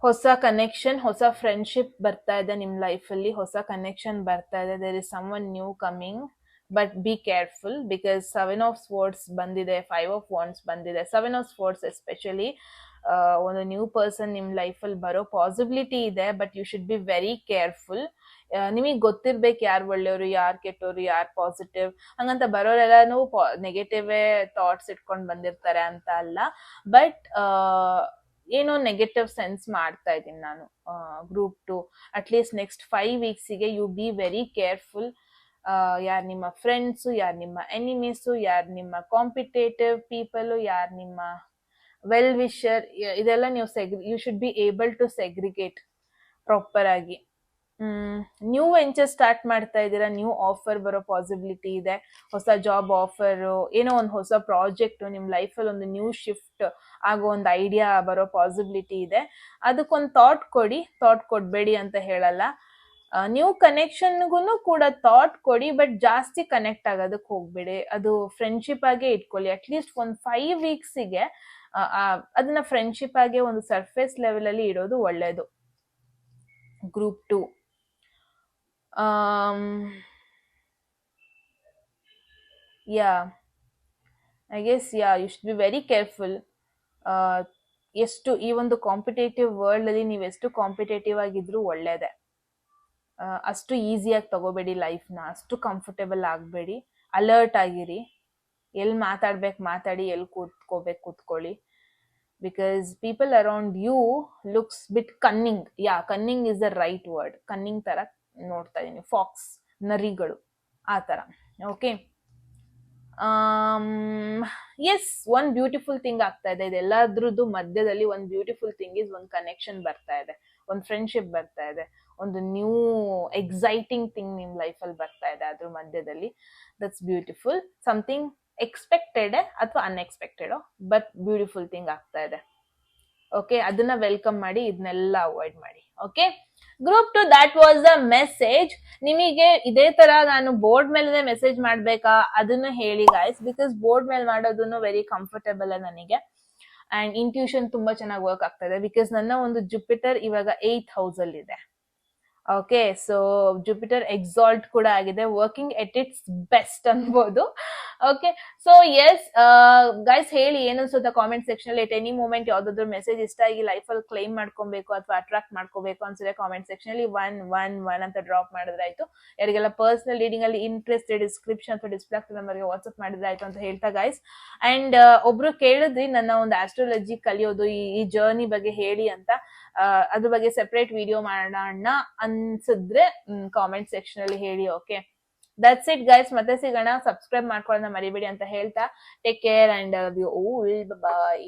ಹೊಸ ಕನೆಕ್ಷನ್, ಹೊಸ ಫ್ರೆಂಡ್ಶಿಪ್ ಬರ್ತಾ ಇದೆ ನಿಮ್ ಲೈಫ್ ಅಲ್ಲಿ, ಹೊಸ ಕನೆಕ್ಷನ್ ಬರ್ತಾ ಇದೆ. There is someone new coming, but be careful because 7 of Swords ಬಂದಿದೆ, 5 of Wands ಬಂದಿದೆ. 7 of Swords ಎಸ್ಪೆಷಲಿ ಒಂದು ನ್ಯೂ ಪರ್ಸನ್ ನಿಮ್ ಲೈಫ್ ಅಲ್ಲಿ ಬರೋ ಪಾಸಿಬಿಲಿಟಿ ಇದೆ, but you should be very careful. ನಿಮಗ್ ಗೊತ್ತಿರ್ಬೇಕು ಯಾರು ಒಳ್ಳೆಯವರು, ಯಾರು ಕೆಟ್ಟವರು, ಯಾರು ಪಾಸಿಟಿವ್. ಹಂಗಂತ ಬರೋರೆಲ್ಲಾನು ನೆಗೆಟಿವ್ ಥಾಟ್ಸ್ ಇಟ್ಕೊಂಡ್ ಬಂದಿರ್ತಾರೆ ಅಂತ ಅಲ್ಲ, ಬಟ್ ಏನೋ ನೆಗೆಟಿವ್ ಸೆನ್ಸ್ ಮಾಡ್ತಾ ಇದ್ದೀನಿ ನಾನು group 2. At least next 5 weeks ಗೆ ಯು ಬಿ ವೆರಿ ಕೇರ್ಫುಲ್. ಯಾರು ನಿಮ್ಮ ಫ್ರೆಂಡ್ಸು, ಯಾರು ನಿಮ್ಮ ಎನಿಮೀಸು, ಯಾರು ನಿಮ್ಮ ಕಾಂಪಿಟೇಟಿವ್ ಪೀಪಲ್, ಯಾರು ನಿಮ್ಮ ವೆಲ್ ವಿಶರ್, ಇದೆಲ್ಲ ನೀವು you should be able to segregate proper ಆಗಿ. ನ್ಯೂ ವೆಂಚರ್ ಸ್ಟಾರ್ಟ್ ಮಾಡ್ತಾ ಇದ್ದೀರಾ, ನ್ಯೂ ಆಫರ್ ಬರೋ ಪಾಸಿಬಿಲಿಟಿ ಇದೆ, ಹೊಸ ಜಾಬ್ ಆಫರ್, ಏನೋ ಒಂದು ಹೊಸ ಪ್ರಾಜೆಕ್ಟ್ ನಿಮ್ ಲೈಫಲ್ಲಿ ಒಂದು ನ್ಯೂ ಶಿಫ್ಟ್ ಆಗೋ ಒಂದು ಐಡಿಯಾ ಬರೋ ಪಾಸಿಬಿಲಿಟಿ ಇದೆ. ಅದಕ್ಕೊಂದು ಥಾಟ್ ಕೊಡ್ಬೇಡಿ ಅಂತ ಹೇಳಲ್ಲ. ನ್ಯೂ ಕನೆಕ್ಷನ್ಗೂ ಕೂಡ ಥಾಟ್ ಕೊಡಿ, ಬಟ್ ಜಾಸ್ತಿ ಕನೆಕ್ಟ್ ಆಗೋದಕ್ಕೆ ಹೋಗ್ಬೇಡಿ. ಅದು ಫ್ರೆಂಡ್ಶಿಪ್ ಆಗೇ ಇಟ್ಕೊಳ್ಳಿ. ಅಟ್ಲೀಸ್ಟ್ ಒಂದು 5 weeks ಅದನ್ನ ಫ್ರೆಂಡ್ಶಿಪ್ ಆಗಿ ಒಂದು ಸರ್ಫೇಸ್ ಲೆವೆಲ್ ಅಲ್ಲಿ ಇಡೋದು ಒಳ್ಳೇದು group 2. I guess you should be very careful. ಎಷ್ಟು ಈ ಒಂದು ಕಾಂಪಿಟೇಟಿವ್ ವರ್ಲ್ಡ್ ಅಲ್ಲಿ ನೀವು ಎಷ್ಟು ಕಾಂಪಿಟೇಟಿವ್ ಆಗಿದ್ರು ಒಳ್ಳೇದೆ. ಅಷ್ಟು ಈಸಿಯಾಗಿ ತಗೋಬೇಡಿ ಲೈಫ್ನ, ಅಷ್ಟು ಕಂಫರ್ಟೇಬಲ್ ಆಗಬೇಡಿ. ಅಲರ್ಟ್ ಆಗಿರಿ, ಎಲ್ಲಿ ಮಾತಾಡಿ, ಎಲ್ಲಿ ಕೂತ್ಕೊಳ್ಳಿ. Because people around you looks bit cunning. Cunning is the right word. Cunning ತರ ನೋಡ್ತಾ ಇದೀನಿ, ಫಾಕ್ಸ್, ನರಿಗಳು ಆ ತರ. Okay, yes, one beautiful thing ಆಗ್ತಾ ಇದೆ. ಇದೆಲ್ಲದ್ರದ್ದು ಮಧ್ಯದಲ್ಲಿ ಒಂದು ಬ್ಯೂಟಿಫುಲ್ ಥಿಂಗ್ ಇಸ್ ಒಂದು ಕನೆಕ್ಷನ್ ಬರ್ತಾ ಇದೆ, ಒಂದು ಫ್ರೆಂಡ್ಶಿಪ್ ಬರ್ತಾ ಇದೆ, ಒಂದು ನ್ಯೂ ಎಕ್ಸೈಟಿಂಗ್ ಥಿಂಗ್ ನಿಮ್ ಲೈಫಲ್ಲಿ ಬರ್ತಾ ಇದೆ ಅದ್ರ ಮಧ್ಯದಲ್ಲಿ. That's beautiful. ಸಮಥಿಂಗ್ ಎಕ್ಸ್ಪೆಕ್ಟೆಡ್ ಅಥವಾ ಅನ್ಎಕ್ಸ್ಪೆಕ್ಟೆಡ್ ಬಟ್ ಬ್ಯೂಟಿಫುಲ್ ಥಿಂಗ್ ಆಗ್ತಾ ಇದೆ. ಓಕೆ, ಅದನ್ನ ವೆಲ್ಕಮ್ ಮಾಡಿ, ಇದನ್ನೆಲ್ಲ ಅವಾಯ್ಡ್ ಮಾಡಿ. Okay, group 2 that was the message. ನಿಮಗೆ ಇದೇ ತರ ನಾನು ಬೋರ್ಡ್ ಮೇಲೆ ಮೆಸೇಜ್ ಮಾಡ್ಬೇಕಾ ಅದನ್ನು ಹೇಳಿ ಗಾಯ್ಸ್, ಬಿಕಾಸ್ ಬೋರ್ಡ್ ಮೇಲೆ ಮಾಡೋದನ್ನು ವೆರಿ ಕಂಫರ್ಟಬಲ್ ನನಗೆ. ಅಂಡ್ ಇಂಟ್ಯೂಷನ್ ತುಂಬಾ ಚೆನ್ನಾಗಿ ವರ್ಕ್ ಆಗ್ತಾ ಇದೆ, ಬಿಕಾಸ್ ನನ್ನ ಒಂದು ಜುಪಿಟರ್ ಇವಾಗ 8th ಹೌಸ್ ಅಲ್ಲಿ ಇದೆ. ಓಕೆ, ಸೊ ಜುಪಿಟರ್ ಎಕ್ಸಾಲ್ಟ್ ಕೂಡ ಆಗಿದೆ, ವರ್ಕಿಂಗ್ ಎಟ್ ಇಟ್ಸ್ ಬೆಸ್ಟ್ ಅನ್ಬೋದು. ಓಕೆ, ಸೊ ಎಸ್ ಗೈಸ್, ಹೇಳಿ ಏನು ಅನ್ಸುತ್ತೆ ಕಾಮೆಂಟ್ ಸೆಕ್ಷನ್ ಅಲ್ಲಿ. ಎಟ್ ಎನಿ ಮೂಮೆಂಟ್ ಯಾವ್ದಾದ್ರು ಮೆಸೇಜ್ ಇಷ್ಟ ಆಗಿ ಲೈಫ್ ಅಲ್ಲಿ ಕ್ಲೈಮ್ ಮಾಡ್ಕೊಬೇಕು ಅಥವಾ ಅಟ್ರಾಕ್ಟ್ ಮಾಡ್ಕೋಬೇಕು ಅನ್ಸಿದ್ರೆ ಕಾಮೆಂಟ್ ಸೆಕ್ಷನ್ ಅಲ್ಲಿ 111 ಅಂತ ಡ್ರಾಪ್ ಮಾಡಿದ್ರೆ ಆಯ್ತು. ಯಾರಿಗೆಲ್ಲ ಪರ್ಸನಲ್ ರೀಡಿಂಗ್ ಅಲ್ಲಿ ಇಂಟ್ರೆಸ್ಟ್ ಡಿಸ್ಕ್ರಿಪ್ಷನ್ ಅಥವಾ ಡಿಸ್ಪ್ಲೇ ಆಗ್ತದೆ ನಂಬರ್ಗೆ ವಾಟ್ಸ್ಆಪ್ ಮಾಡಿದ್ರೆ ಆಯ್ತು ಅಂತ ಹೇಳ್ತಾ ಗೈಸ್. ಅಂಡ್ ಒಬ್ರು ಕೇಳಿದ್ರಿ ನನ್ನ ಒಂದು ಆಸ್ಟ್ರಾಲಜಿ ಕಲಿಯೋದು ಈ ಜರ್ನಿ ಬಗ್ಗೆ ಹೇಳಿ ಅಂತ. ಅದ್ರ ಬಗ್ಗೆ ಸೆಪರೇಟ್ ವಿಡಿಯೋ ಮಾಡೋಣ ಅನ್ಸಿದ್ರೆ ಕಾಮೆಂಟ್ ಸೆಕ್ಷನ್ ಅಲ್ಲಿ ಹೇಳಿ. Okay, that's it guys. ಮತ್ತೆ ಸಿಗೋಣ. ಸಬ್ಸ್ಕ್ರೈಬ್ ಮಾಡ್ಕೊಳ್ಳೋಣ ಮರಿಬೇಡಿ ಅಂತ ಹೇಳ್ತಾ take care and love you all. Bye.